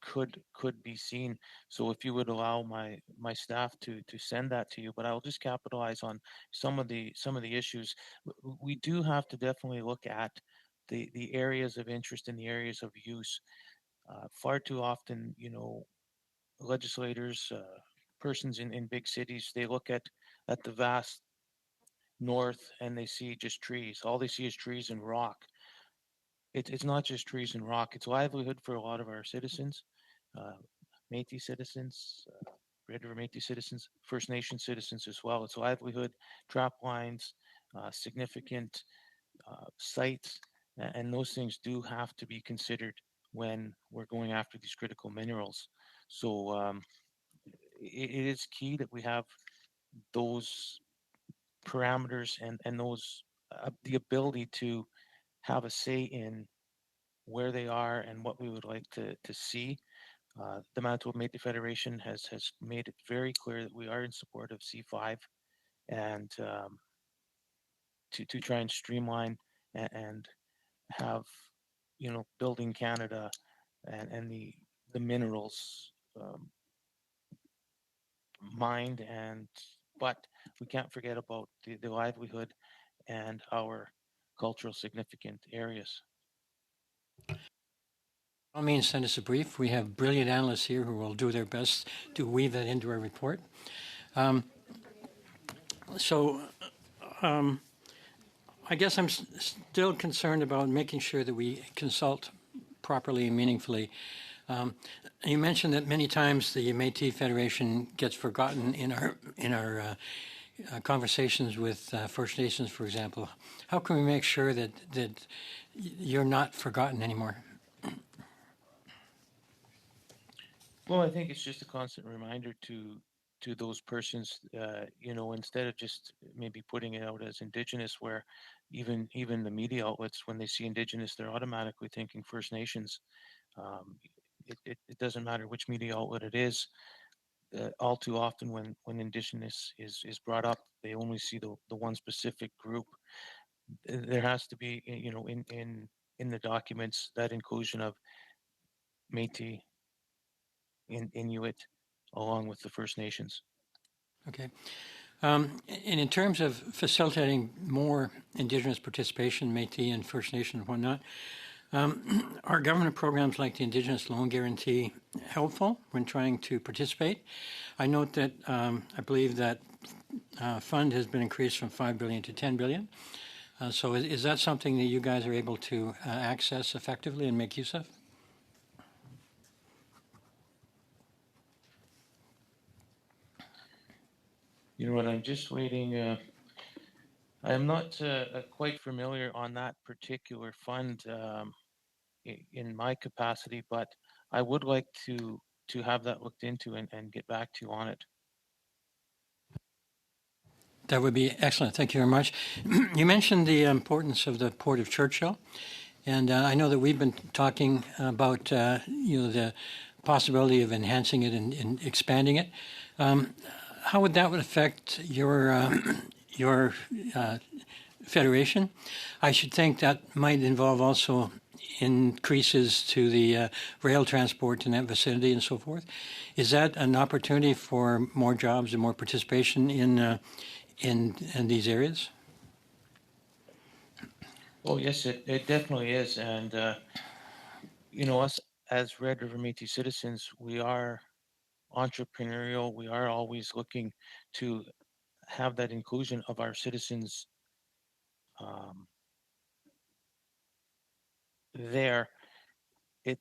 could be seen. So if you would allow my staff to send that to you, but I'll just capitalize on some of the issues. We do have to definitely look at the areas of interest and the areas of use. Far too often, legislators, persons in big cities, they look at the vast north and they see just trees. All they see is trees and rock. It's not just trees and rock. It's livelihood for a lot of our citizens, uh, Métis citizens, Red River Métis citizens, First Nation citizens as well. It's livelihood, trap lines, significant sites, and those things do have to be considered when we're going after these critical minerals. So it is key that we have those parameters and those the ability to have a say in where they are and what we would like to see. The Manitoba Métis Federation has made it very clear that we are in support of C5 and to try and streamline and have building Canada and the minerals mined and but we can't forget about the livelihood and our cultural significant areas. By all means, send us a brief. We have brilliant analysts here who will do their best to weave that into our report. So I guess I'm still concerned about making sure that we consult properly and meaningfully. You mentioned that many times the Métis Federation gets forgotten in our conversations with First Nations, for example. How can we make sure that you're not forgotten anymore? Well, I think it's just a constant reminder to those persons, instead of just maybe putting it out as Indigenous, where even the media outlets, when they see Indigenous, they're automatically thinking First Nations. Um, it doesn't matter which media outlet it is. All too often, when Indigenous is brought up, they only see the one specific group. There has to be, in the documents, that inclusion of Métis, Inuit, along with the First Nations. Okay. And in terms of facilitating more Indigenous participation, Métis and First Nation and whatnot, are government programs like the Indigenous Loan Guarantee helpful when trying to participate? I note that I believe that fund has been increased from $5 billion to $10 billion. So is that something that you guys are able to access effectively and make use of? You know what? I'm just waiting. I am not quite familiar on that particular fund in my capacity, but I would like to have that looked into and get back to you on it. That would be excellent. Thank you very much. You mentioned the importance of the Port of Churchill, and I know that we've been talking about the possibility of enhancing it and expanding it. How would that affect your federation? I should think that might involve also increases to the rail transport in that vicinity and so forth. Is that an opportunity for more jobs and more participation in these areas? Oh yes, it definitely is, and us as Red River Métis citizens, we are entrepreneurial. We are always looking to have that inclusion of our citizens there. It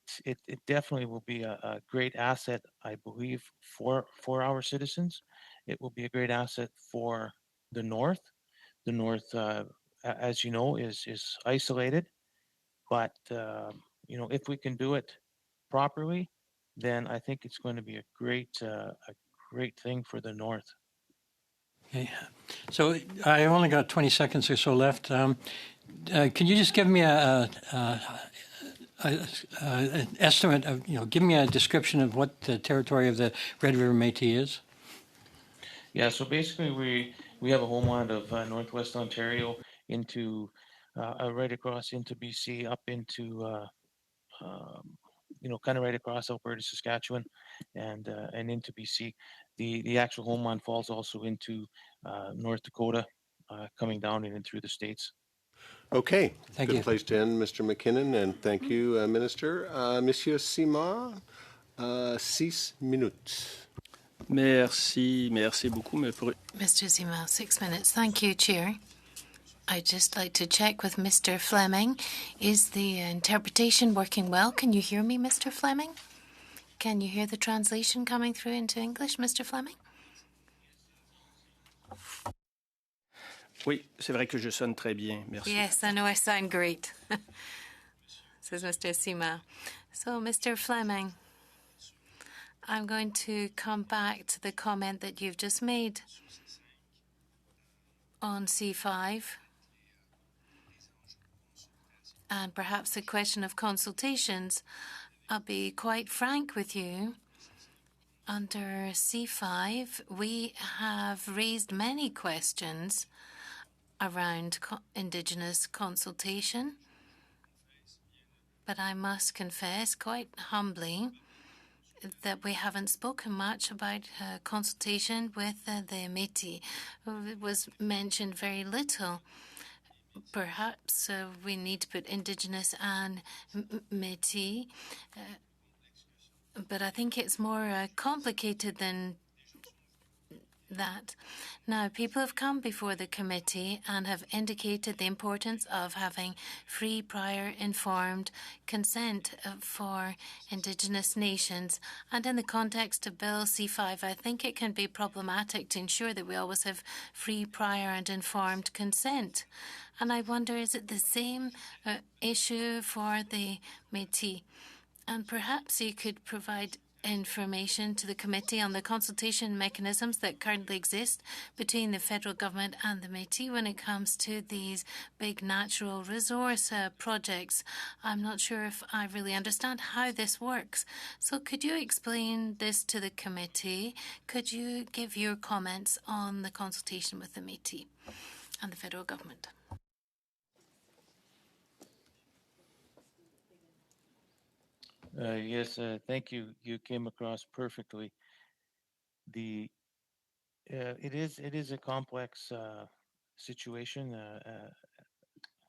definitely will be a great asset, I believe, for our citizens. It will be a great asset for the North. The North, as you know, is isolated, but if we can do it properly, then I think it's going to be a great thing for the North. Okay. So I only got 20 seconds or so left. Can you just give me an estimate of, give me a description of what the territory of the Red River Métis is? Yeah, so basically we have a homeland of Northwest Ontario into right across into BC, up into kind of right across Alberta, Saskatchewan, and into BC. The actual homeland falls also into North Dakota, coming down and in through the states. Okay, Thank good you. place to end, Mr. McKinnon, and thank you, Minister. Monsieur Simard, 6 minutes. Merci beaucoup. Mais pour... Mr. Zima, 6 minutes. Thank you, Chair. I'd just like to check with Mr. Fleming. Is the interpretation working well? Can you hear me, Mr. Fleming? Can you hear the translation coming through into English, Mr. Fleming? Oui, c'est vrai que je sonne très bien. Merci. Yes, I know I sound great, says Mr. Sima. So, Mr. Fleming, I'm going to come back to the comment that you've just made on C5 and perhaps the question of consultations. I'll be quite frank with you. Under C5, we have raised many questions around Indigenous consultation, but I must confess quite humbly that we haven't spoken much about consultation with the Métis. It was mentioned very little. Perhaps we need to put Indigenous and Métis, but I think it's more complicated than that. Now, people have come before the committee and have indicated the importance of having free, prior, informed consent for Indigenous nations. And in the context of Bill C5, I think it can be problematic to ensure that we always have free, prior, and informed consent. And I wonder, is it the same issue for the Métis? And perhaps you could provide information to the committee on the consultation mechanisms that currently exist between the federal government and the Métis when it comes to these big natural resource projects. I'm not sure if I really understand how this works. So could you explain this to the committee? Could you give your comments on the consultation with the Métis and the federal government? Yes, thank you. You came across perfectly. It is a complex situation,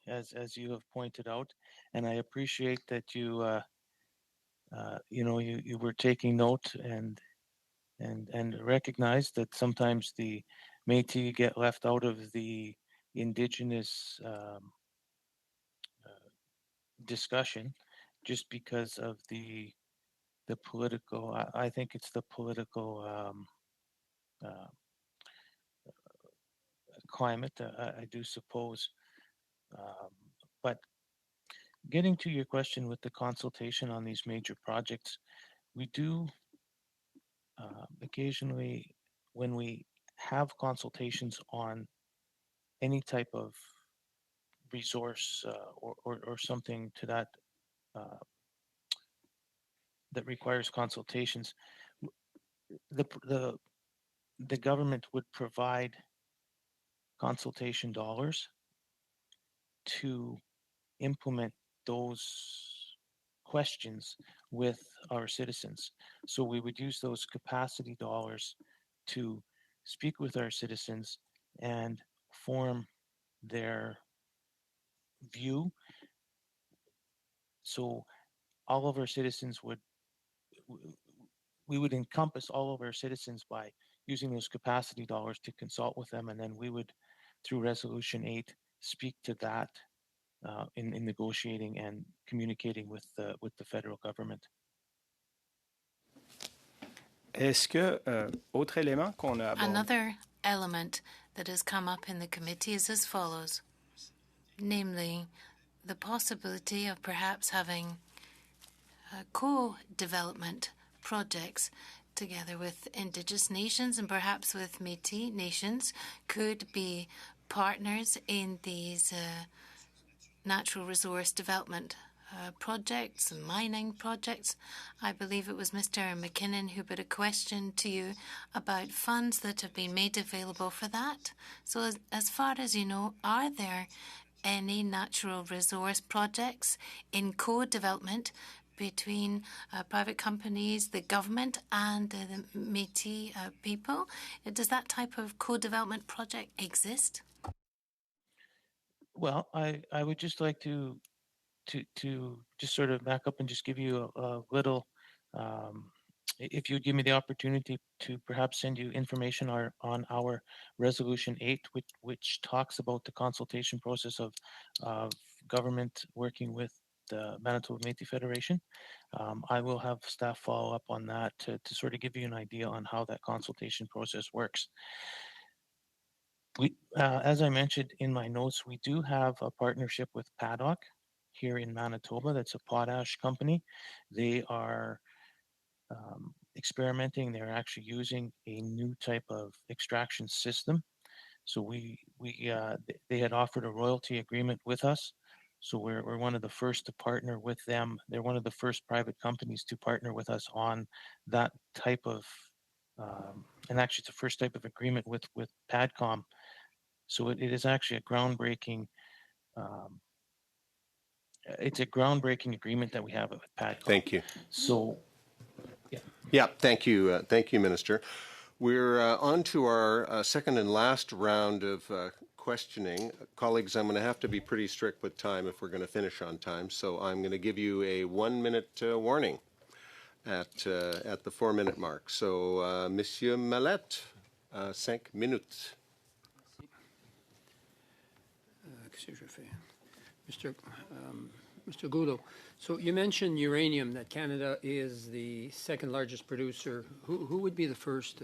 as you have pointed out, and I appreciate that you you were taking note and recognize that sometimes the Métis get left out of the Indigenous discussion just because of the political. I think it's the political climate. I do suppose, but getting to your question with the consultation on these major projects, we do occasionally, when we have consultations on any type of resource or something to that that requires consultations, the the government would provide consultation dollars to implement those questions with our citizens. So we would use those capacity dollars to speak with our citizens and form their view. So all of our citizens would, we would encompass all of our citizens by using those capacity dollars to consult with them, and then we would, through Resolution 8, speak to that in negotiating and communicating with the federal government. Est-ce que autre élément qu'on a abordé? Another element that has come up in the committee is as follows, namely the possibility of perhaps having co-development projects together with Indigenous nations and perhaps with Métis nations could be partners in these natural resource development projects and mining projects. I believe it was Mr. McKinnon who put a question to you about funds that have been made available for that. So as far as you know, are there any natural resource projects in co-development between private companies, the government, and the Métis people? Does that type of co-development project exist? Well, I would just like to just sort of back up and just give you a little, if you would give me the opportunity to perhaps send you information on our Resolution 8, which talks about the consultation process of government working with the Manitoba Métis Federation. I will have staff follow up on that to sort of give you an idea on how that consultation process works. As I mentioned in my notes, we do have a partnership with Paddock here in Manitoba. That's a potash company. They are experimenting. They're actually using a new type of extraction system. So they had offered a royalty agreement with us. So we're one of the first to partner with them. They're one of the first private companies to partner with us on that type of, and actually it's the first type of agreement with PADCOM. So it is actually a groundbreaking. It's a groundbreaking agreement that we have with PADCOM. Thank you. So, yeah. Yeah, thank you. Thank you, Minister. We're on to our second and last round of questioning. Colleagues, I'm going to have to be pretty strict with time if we're going to finish on time. So I'm going to give you a 1-minute warning at the 4-minute mark. So, Monsieur Mallette, 5 minutes. Mr. Goulot, so you mentioned uranium, that Canada is the second largest producer. Who would be the first?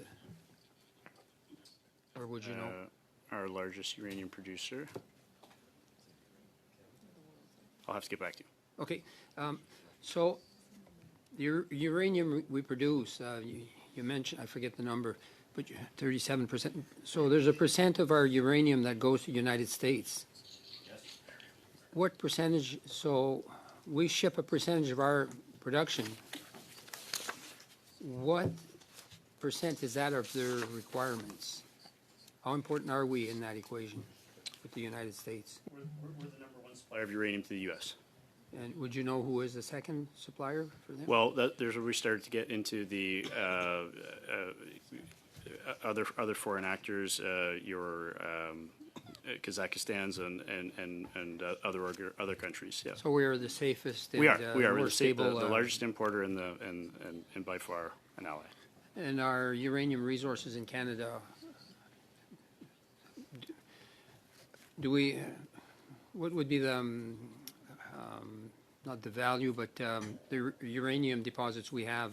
Or would you know? Our largest uranium producer. I'll have to get back to you. Okay. So the uranium we produce, you mentioned, I forget the number, but 37%. So there's a percent of our uranium that goes to the United States. What percentage? So we ship a percentage of our production. What percent is that of their requirements? How important are we in that equation with the United States? We're the number one supplier of uranium to the U.S. And would you know who is the second supplier for them? Well, there's where we started to get into the other foreign actors, your Kazakhstan's and other countries. Yeah. So we are the safest. And, we are. We're more stable, the largest importer and by far an ally. And our uranium resources in Canada. Do we? What would be the not the value, but the uranium deposits we have?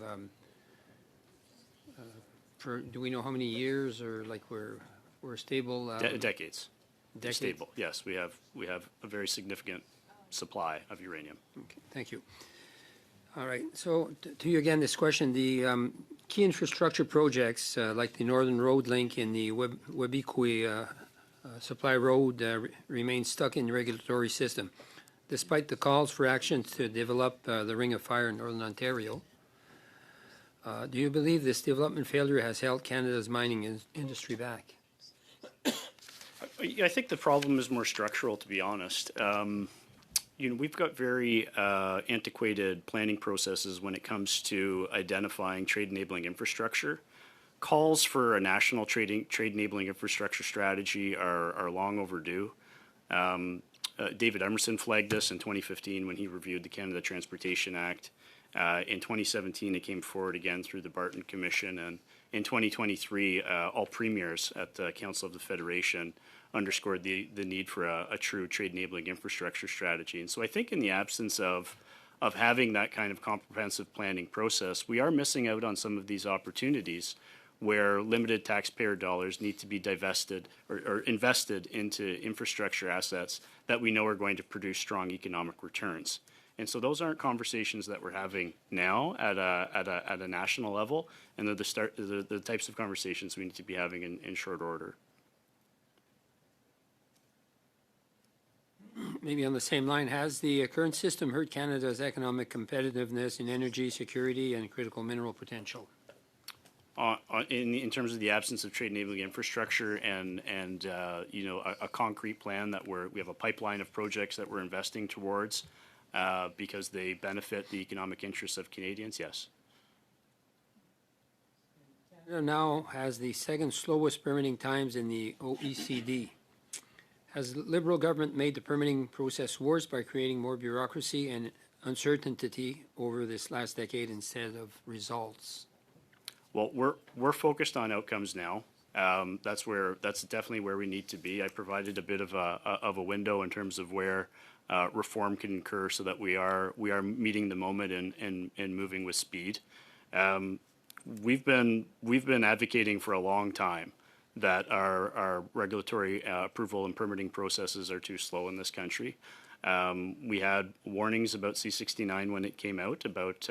Do we know how many years, or like we're stable? Decades. Stable. Yes, we have a very significant supply of uranium. Okay, thank you. All right. So to you again, this question: the key infrastructure projects like the Northern Road Link and the Webikwe Supply Road remain stuck in the regulatory system, despite the calls for action to develop the Ring of Fire in Northern Ontario. Do you believe this development failure has held Canada's mining industry back? I think the problem is more structural, to be honest. We've got very antiquated planning processes when it comes to identifying trade-enabling infrastructure. Calls for a national trade-enabling infrastructure strategy are long overdue. David Emerson flagged this in 2015 when he reviewed the Canada Transportation Act. In 2017, it came forward again through the Barton Commission, and in 2023, all premiers at the Council of the Federation underscored the need for a true trade-enabling infrastructure strategy. And so I think in the absence of having that kind of comprehensive planning process, we are missing out on some of these opportunities where limited taxpayer dollars need to be divested or invested into infrastructure assets that we know are going to produce strong economic returns. And so those aren't conversations that we're having now at a national level, and they're the types of conversations we need to be having in short order. maybe on the same line, has the current system hurt Canada's economic competitiveness in energy security and critical mineral potential? In terms of the absence of trade enabling infrastructure and a concrete plan that we have a pipeline of projects that we're investing towards because they benefit the economic interests of Canadians, yes. Canada now has the second slowest permitting times in the OECD. Has the Liberal government made the permitting process worse by creating more bureaucracy and uncertainty over this last decade instead of results? Well, we're focused on outcomes now. That's definitely where we need to be. I provided a bit of a window in terms of where reform can occur, so that we are meeting the moment and moving with speed. We've been advocating for a long time that our regulatory approval and permitting processes are too slow in this country. We had warnings about C-69 when it came out about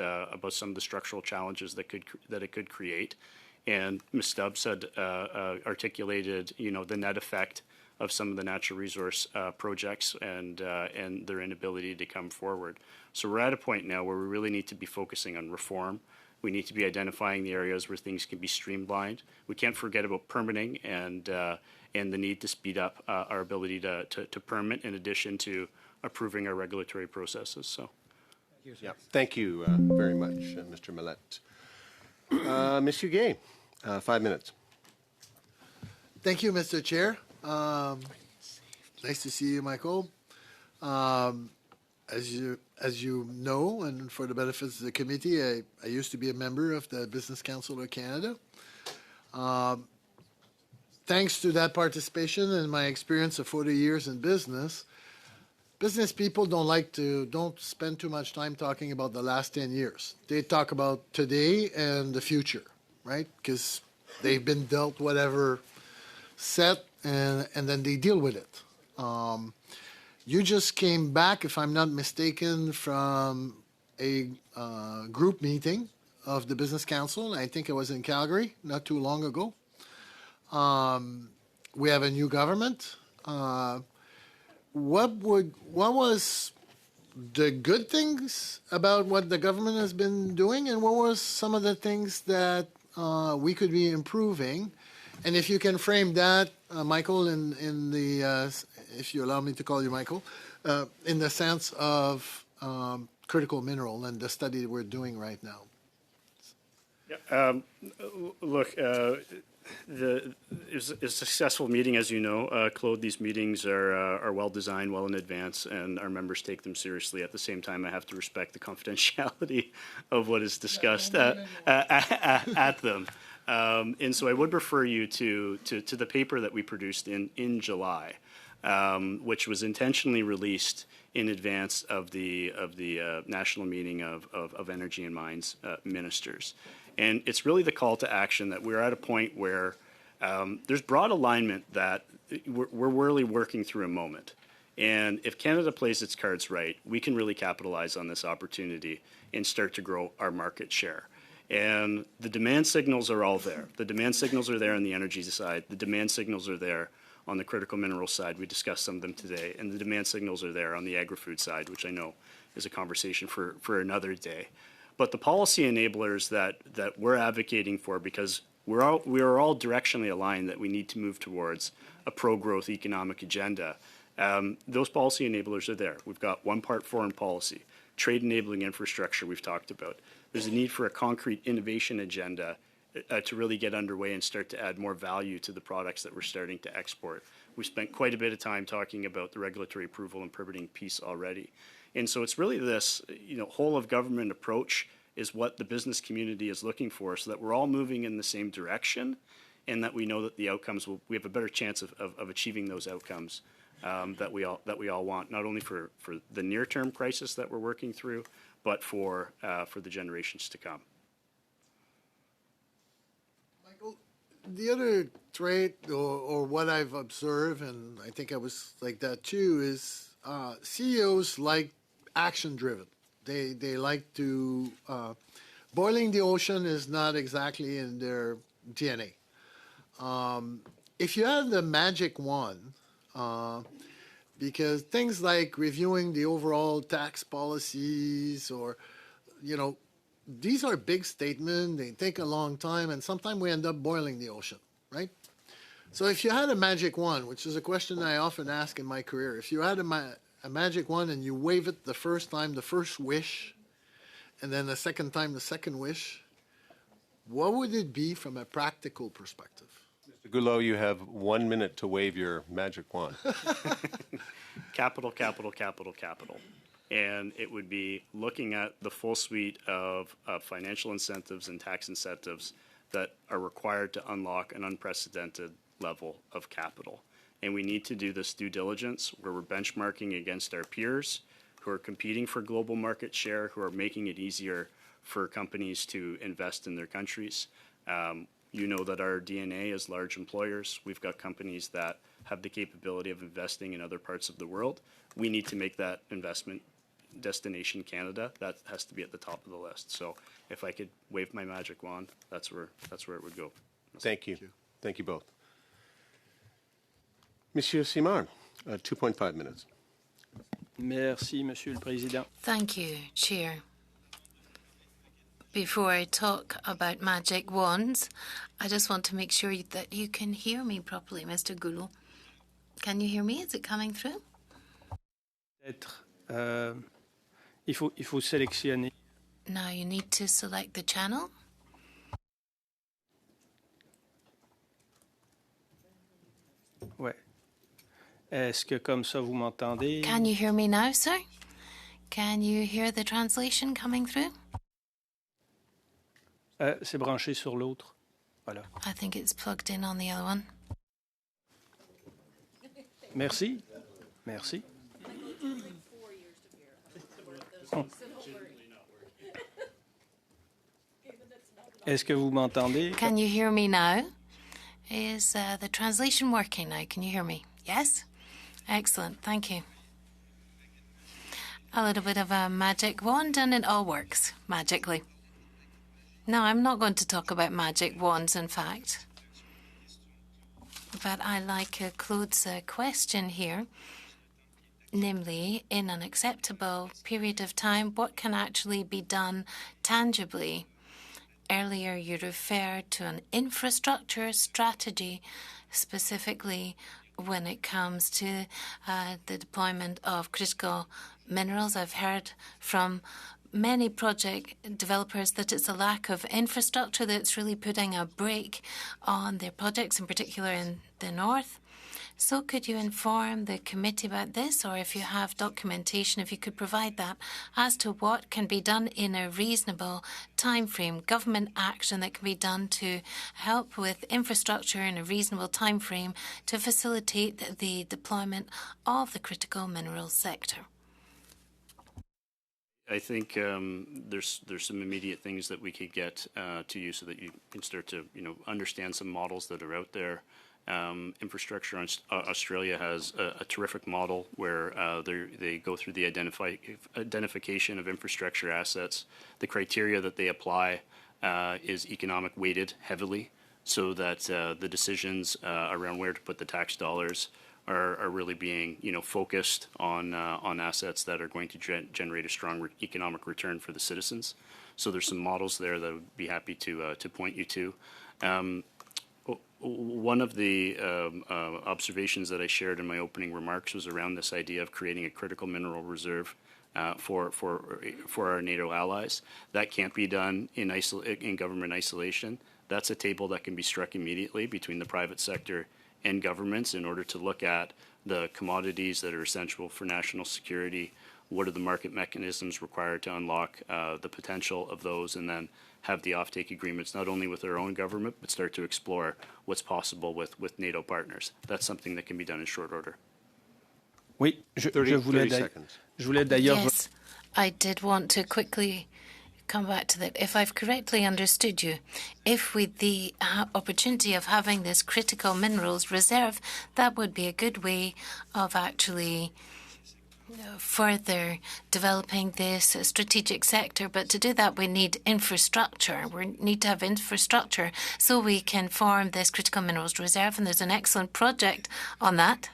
some of the structural challenges that it could create, and Ms. Stubbs had articulated the net effect of some of the natural resource projects and their inability to come forward. So we're at a point now where we really need to be focusing on reform. We need to be identifying the areas where things can be streamlined. We can't forget about permitting and the need to speed up our ability to permit, in addition to approving our regulatory processes. So, thank you very much, Mr. Millette. Ms. Huguet, 5 minutes. Thank you, Mr. Chair. Nice to see you, Michael. As you know, and for the benefits of the committee, I used to be a member of the Business Council of Canada. Thanks to that participation and my experience of 40 years in business people don't spend too much time talking about the last 10 years. They talk about today and the future, right? Because they've been dealt whatever set, and then they deal with it. You just came back, if I'm not mistaken, from a group meeting of the Business Council. I think it was in Calgary not too long ago. We have a new government. What was the good things about what the government has been doing, and what was some of the things that we could be improving? And if you can frame that, Michael, in the if you allow me to call you Michael, in the sense of critical mineral and the study that we're doing right now. Yeah, look, it was a successful meeting, as you know. Claude, these meetings are well designed, well in advance, and our members take them seriously. At the same time, I have to respect the confidentiality of what is discussed at them. And so I would refer you to the paper that we produced in July, which was intentionally released in advance of the national meeting of energy and mines ministers. And it's really the call to action that we're at a point where there's broad alignment that we're really working through a moment. And if Canada plays its cards right, we can really capitalize on this opportunity and start to grow our market share. And the demand signals are all there. The demand signals are there on the energy side. The demand signals are there on the critical mineral side. We discussed some of them today. And the demand signals are there on the agri-food side, which I know is a conversation for another day. But the policy enablers that we're advocating for, because we are all directionally aligned that we need to move towards a pro-growth economic agenda, those policy enablers are there. We've got one part foreign policy, trade enabling infrastructure we've talked about. There's a need for a concrete innovation agenda to really get underway and start to add more value to the products that we're starting to export. We've spent quite a bit of time talking about the regulatory approval and permitting piece already. And so it's really this, whole of government approach is what the business community is looking for, so that we're all moving in the same direction, and that we know that the outcomes we have a better chance of achieving those outcomes that we all want, not only for the near-term crisis that we're working through, but for the generations to come. Michael, the other trait, or what I've observed, and I think I was like that too, is CEOs like action-driven. They like to boiling the ocean is not exactly in their DNA. If you had the magic wand, because things like reviewing the overall tax policies or, you know, these are big statements, they take a long time, and sometimes we end up boiling the ocean, right? So if you had a magic wand, which is a question I often ask in my career, if you had a magic wand and you wave it the first time, the first wish, and then the second time, the second wish, what would it be from a practical perspective? Mr. Goulot, you have 1 minute to wave your magic wand. Capital, capital, capital, capital. And it would be looking at the full suite of financial incentives and tax incentives that are required to unlock an unprecedented level of capital. And we need to do this due diligence where we're benchmarking against our peers who are competing for global market share, who are making it easier for companies to invest in their countries. You know that our DNA is large employers. We've got companies that have the capability of investing in other parts of the world. We need to make that investment destination Canada. That has to be at the top of the list. So if I could wave my magic wand, that's where it would go. Thank you. Thank you both. Monsieur Simard, 2.5 minutes. Merci, Monsieur le Président. Thank you, Chair. Before I talk about magic wands, I just want to make sure that you can hear me properly, Mr. Goulot. Can you hear me? Is it coming through? Il faut sélectionner. Now you need to select the channel. Ouais. Est-ce que comme ça vous m'entendez? Can you hear me now, sir? Can you hear the translation coming through? C'est branché sur l'autre. Voilà. I think it's plugged in on the other one. Merci. Merci. Est-ce que vous m'entendez? Can you hear me now? Is the translation working now? Can you hear me? Yes? Excellent. Thank you. A little bit of a magic wand and it all works magically. No, I'm not going to talk about magic wands, in fact. But I like Claude's question here, namely, in an acceptable period of time, what can actually be done tangibly? Earlier, you referred to an infrastructure strategy, specifically when it comes to the deployment of critical minerals. I've heard from many project developers that it's a lack of infrastructure that's really putting a brake on their projects, in particular in the north. So could you inform the committee about this, or if you have documentation, if you could provide that, as to what can be done in a reasonable time frame, government action that can be done to help with infrastructure in a reasonable time frame to facilitate the deployment of the critical minerals sector? I think there's some immediate things that we could get to you so that you can start to understand some models that are out there. Infrastructure Australia has a terrific model where they go through the identification of infrastructure assets. The criteria that they apply is economic weighted heavily, so that the decisions around where to put the tax dollars are really being focused on assets that are going to generate a strong economic return for the citizens. So there's some models there that I would be happy to point you to. One of the observations that I shared in my opening remarks was around this idea of creating a critical mineral reserve for our NATO allies. That can't be done in government isolation. That's a table that can be struck immediately between the private sector and governments in order to look at the commodities that are essential for national security. What are the market mechanisms required to unlock the potential of those, and then have the offtake agreements not only with our own government, but start to explore what's possible with NATO partners. That's something that can be done in short order. Oui, je voulais d'ailleurs. Yes, I did want to quickly come back to that. If I've correctly understood you, if with the opportunity of having this critical minerals reserve, that would be a good way of actually further developing this strategic sector. But to do that, we need infrastructure. We need to have infrastructure so we can form this critical minerals reserve. And there's an excellent project on that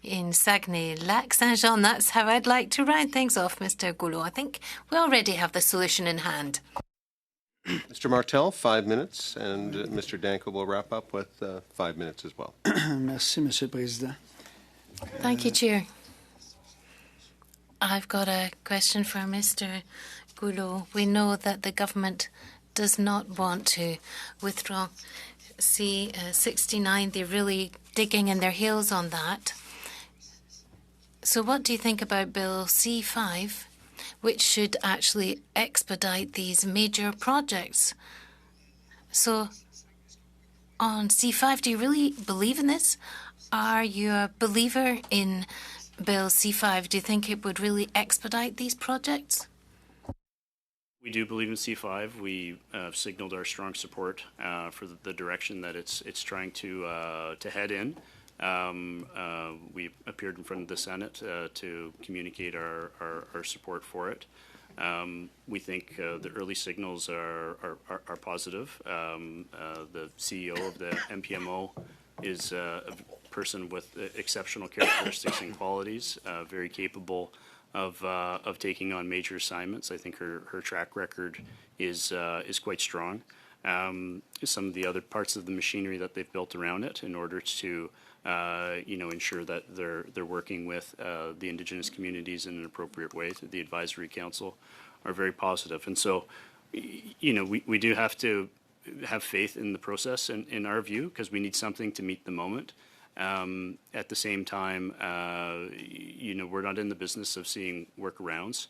in Saguenay-Lac-Saint-Jean. That's how I'd like to round things off, Mr. Goulot. I think we already have the solution in hand. Mr. Martel, 5 minutes, and Mr. Danko will wrap up with 5 minutes as well. Merci, Monsieur le Président. Thank you, Chair. I've got a question for Mr. Goulot. We know that the government does not want to withdraw C-69. They're really digging in their heels on that. So what do you think about Bill C-5, which should actually expedite these major projects? So on C-5, do you really believe in this? Are you a believer in Bill C-5? Do you think it would really expedite these projects? We do believe in C5. We signaled our strong support for the direction that it's trying to head in. We appeared in front of the Senate to communicate our support for it. We think the early signals are positive. The CEO of the MPMO is a person with exceptional characteristics and qualities, very capable of taking on major assignments. I think her track record is quite strong. Some of the other parts of the machinery that they've built around it in order to ensure that they're working with the Indigenous communities in an appropriate way through the advisory council are very positive. And so, we do have to have faith in the process in our view, because we need something to meet the moment. At the same time, we're not in the business of seeing workarounds.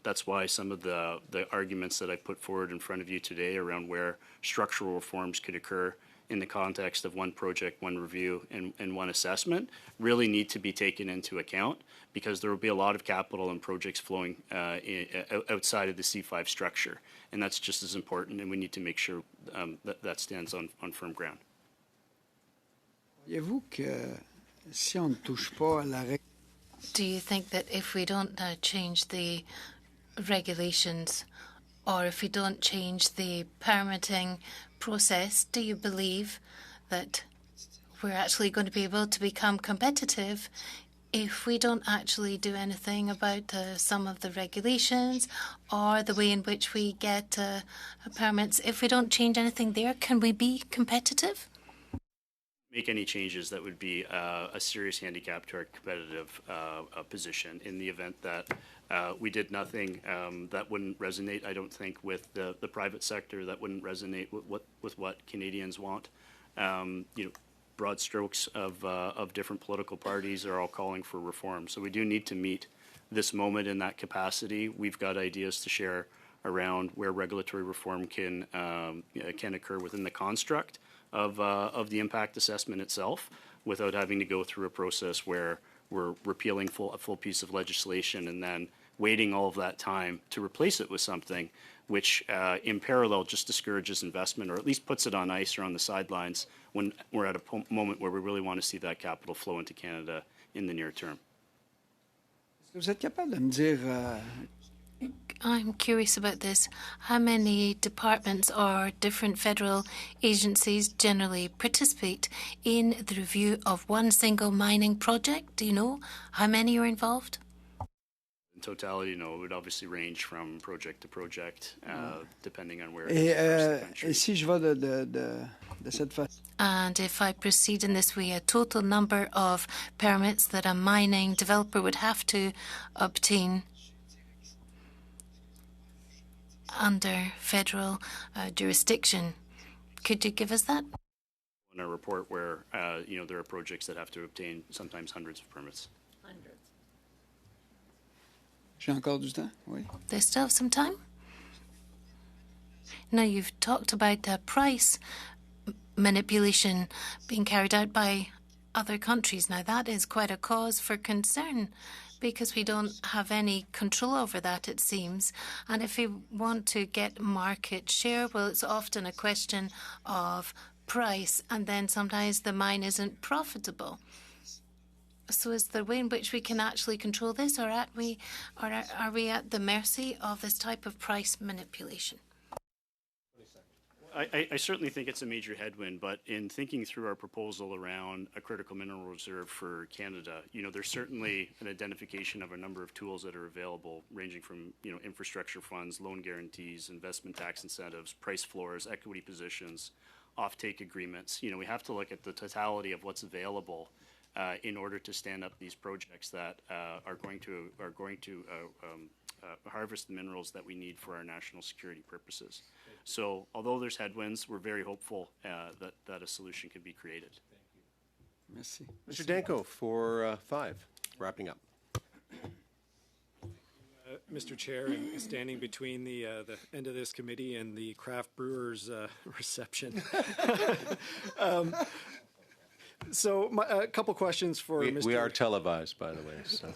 That's why some of the arguments that I put forward in front of you today around where structural reforms could occur in the context of one project, one review, and one assessment really need to be taken into account, because there will be a lot of capital and projects flowing outside of the C5 structure. And that's just as important, and we need to make sure that stands on firm ground. Do you think that if we don't change the regulations, or if we don't change the permitting process, do you believe that we're actually going to be able to become competitive if we don't actually do anything about some of the regulations or the way in which we get permits? If we don't change anything there, can we be competitive? Make any changes that would be a serious handicap to our competitive position in the event that we did nothing that wouldn't resonate, I don't think, with the private sector, that wouldn't resonate with what Canadians want. Broad strokes of different political parties are all calling for reform. So we do need to meet this moment in that capacity. We've got ideas to share around where regulatory reform can occur within the construct of the impact assessment itself, without having to go through a process where we're repealing a full piece of legislation and then waiting all of that time to replace it with something which in parallel just discourages investment, or at least puts it on ice or on the sidelines when we're at a moment where we really want to see that capital flow into Canada in the near term. I'm curious about this. How many departments or different federal agencies generally participate in the review of one single mining project? Do you know how many are involved? In totality, no, it would obviously range from project to project, depending on where it is across the country. And if I proceed in this way, a total number of permits that a mining developer would have to obtain under federal jurisdiction. Could you give us that? In a report where, there are projects that have to obtain sometimes hundreds of permits. They still have some time? Now, you've talked about the price manipulation being carried out by other countries. Now, that is quite a cause for concern, because we don't have any control over that, it seems. And if we want to get market share, well, it's often a question of price, and then sometimes the mine isn't profitable. So is there a way in which we can actually control this, or are we at the mercy of this type of price manipulation? I certainly think it's a major headwind, but in thinking through our proposal around a critical mineral reserve for Canada, there's certainly an identification of a number of tools that are available, ranging from, infrastructure funds, loan guarantees, investment tax incentives, price floors, equity positions, offtake agreements. We have to look at the totality of what's available in order to stand up these projects that are going to harvest the minerals that we need for our national security purposes. So although there's headwinds, we're very hopeful that a solution can be created. Merci. Mr. Danko for 5, wrapping up. Mr. Chair, and standing between the end of this committee and the craft brewers reception. So a couple questions for Mr. We are televised, by the way. So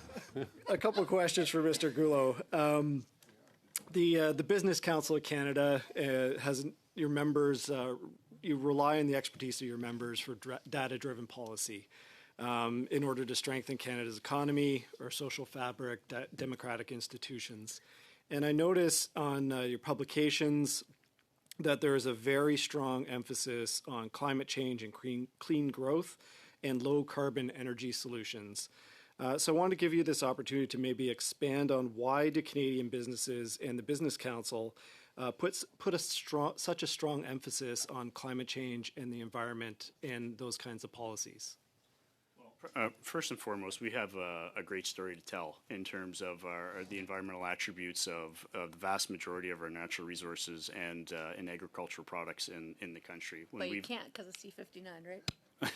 a couple of questions for Mr. Goulot. The Business Council of Canada has your members. You rely on the expertise of your members for data-driven policy in order to strengthen Canada's economy, our social fabric, democratic institutions. And I notice on your publications that there is a very strong emphasis on climate change and clean growth and low carbon energy solutions. So I want to give you this opportunity to maybe expand on why do Canadian businesses and the Business Council put such a strong emphasis on climate change and the environment and those kinds of policies? First and foremost, we have a great story to tell in terms of the environmental attributes of the vast majority of our natural resources and agricultural products in the country. But you can't because of C-59, right?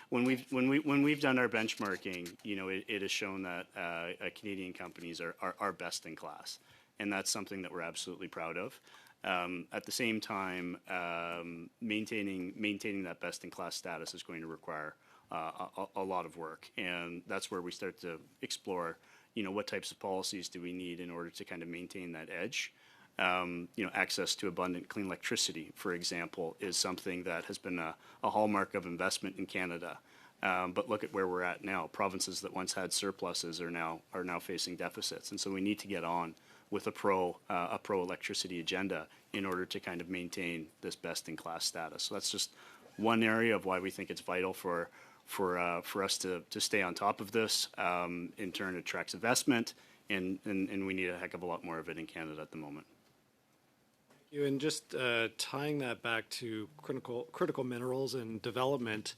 When we've done our benchmarking, it has shown that Canadian companies are best in class, and that's something that we're absolutely proud of. At the same time, maintaining that best in class status is going to require a lot of work, and that's where we start to explore, what types of policies do we need in order to kind of maintain that edge. Access to abundant clean electricity, for example, is something that has been a hallmark of investment in Canada. But look at where we're at now. Provinces that once had surpluses are now facing deficits, and so we need to get on with a pro electricity agenda in order to kind of maintain this best in class status. So that's just one area of why we think it's vital for us to stay on top of this. In turn, it attracts investment, and we need a heck of a lot more of it in Canada at the moment. Thank you. And just tying that back to critical minerals and development,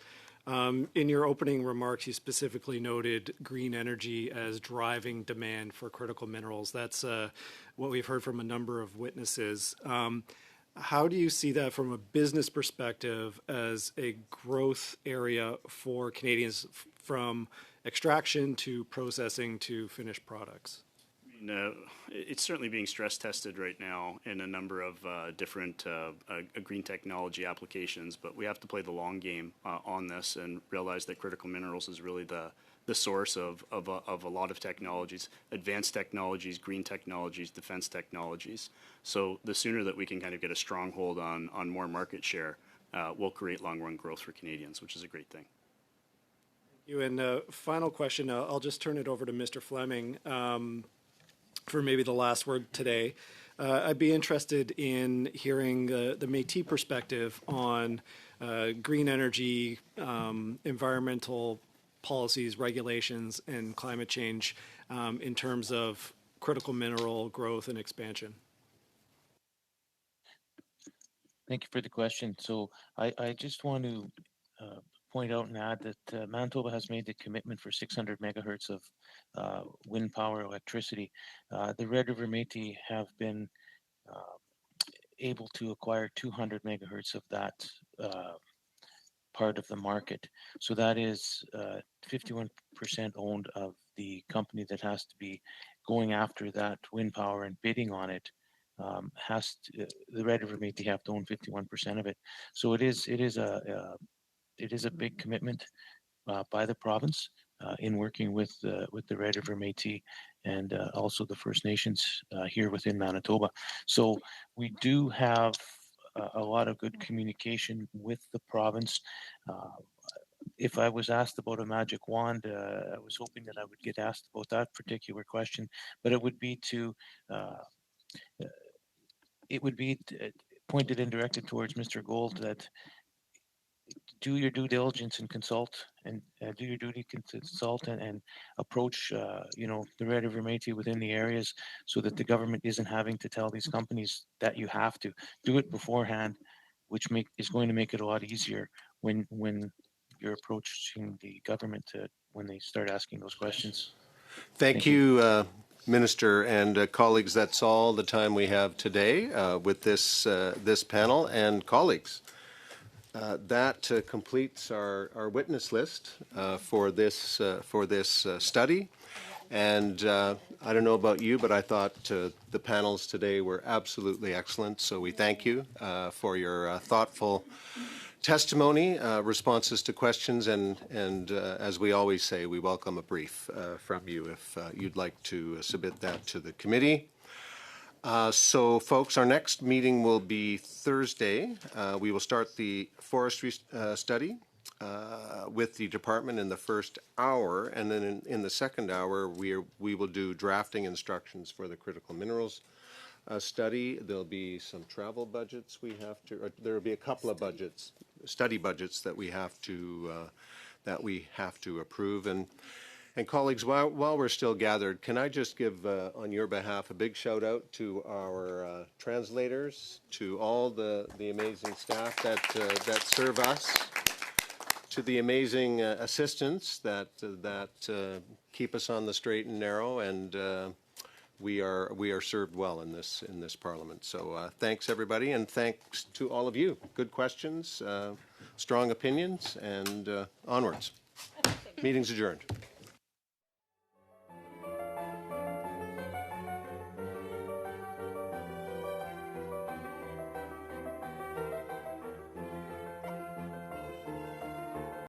in your opening remarks, you specifically noted green energy as driving demand for critical minerals. That's what we've heard from a number of witnesses. How do you see that from a business perspective as a growth area for Canadians from extraction to processing to finished products? It's certainly being stress tested right now in a number of different green technology applications, but we have to play the long game on this and realize that critical minerals is really the source of a lot of technologies, advanced technologies, green technologies, defense technologies. So the sooner that we can kind of get a stronghold on more market share, we'll create long-run growth for Canadians, which is a great thing. Thank you. And final question, I'll just turn it over to Mr. Fleming for maybe the last word today. I'd be interested in hearing the Métis perspective on green energy, environmental policies, regulations, and climate change in terms of critical mineral growth and expansion. Thank you for the question. So I just want to point out and add that Manitoba has made the commitment for 600 megahertz of wind power electricity. The Red River Métis have been able to acquire 200 megahertz of that part of the market. So that is 51% owned of the company that has to be going after that wind power and bidding on it. The Red River Métis have to own 51% of it. So it is a big commitment by the province in working with the Red River Métis and also the First Nations here within Manitoba. So we do have a lot of good communication with the province. If I was asked about a magic wand, I was hoping that I would get asked about that particular question, but it would be pointed and directed towards Mr. Gold that do your due diligence and consult and do your duty consult and approach the Red River Métis within the areas so that the government isn't having to tell these companies that you have to do it beforehand, which is going to make it a lot easier when you're approaching the government when they start asking those questions. Thank you, Minister and colleagues. That's all the time we have today with this panel and colleagues. That completes our witness list for this study. And I don't know about you, but I thought the panels today were absolutely excellent. So we thank you for your thoughtful testimony, responses to questions, and as we always say, we welcome a brief from you if you'd like to submit that to the committee. So, folks, our next meeting will be Thursday. We will start the forestry study with the department in the first hour, and then in the second hour, we will do drafting instructions for the critical minerals study. There'll be some travel budgets we have to, or there will be a couple of budgets, study budgets that we have to approve. And colleagues, while we're still gathered, can I just give, on your behalf, a big shout out to our translators, to all the amazing staff that serve us, to the amazing assistants that keep us on the straight and narrow, and we are served well in this Parliament. So thanks everybody, and thanks to all of you. Good questions, strong opinions, and onwards. Meeting's adjourned.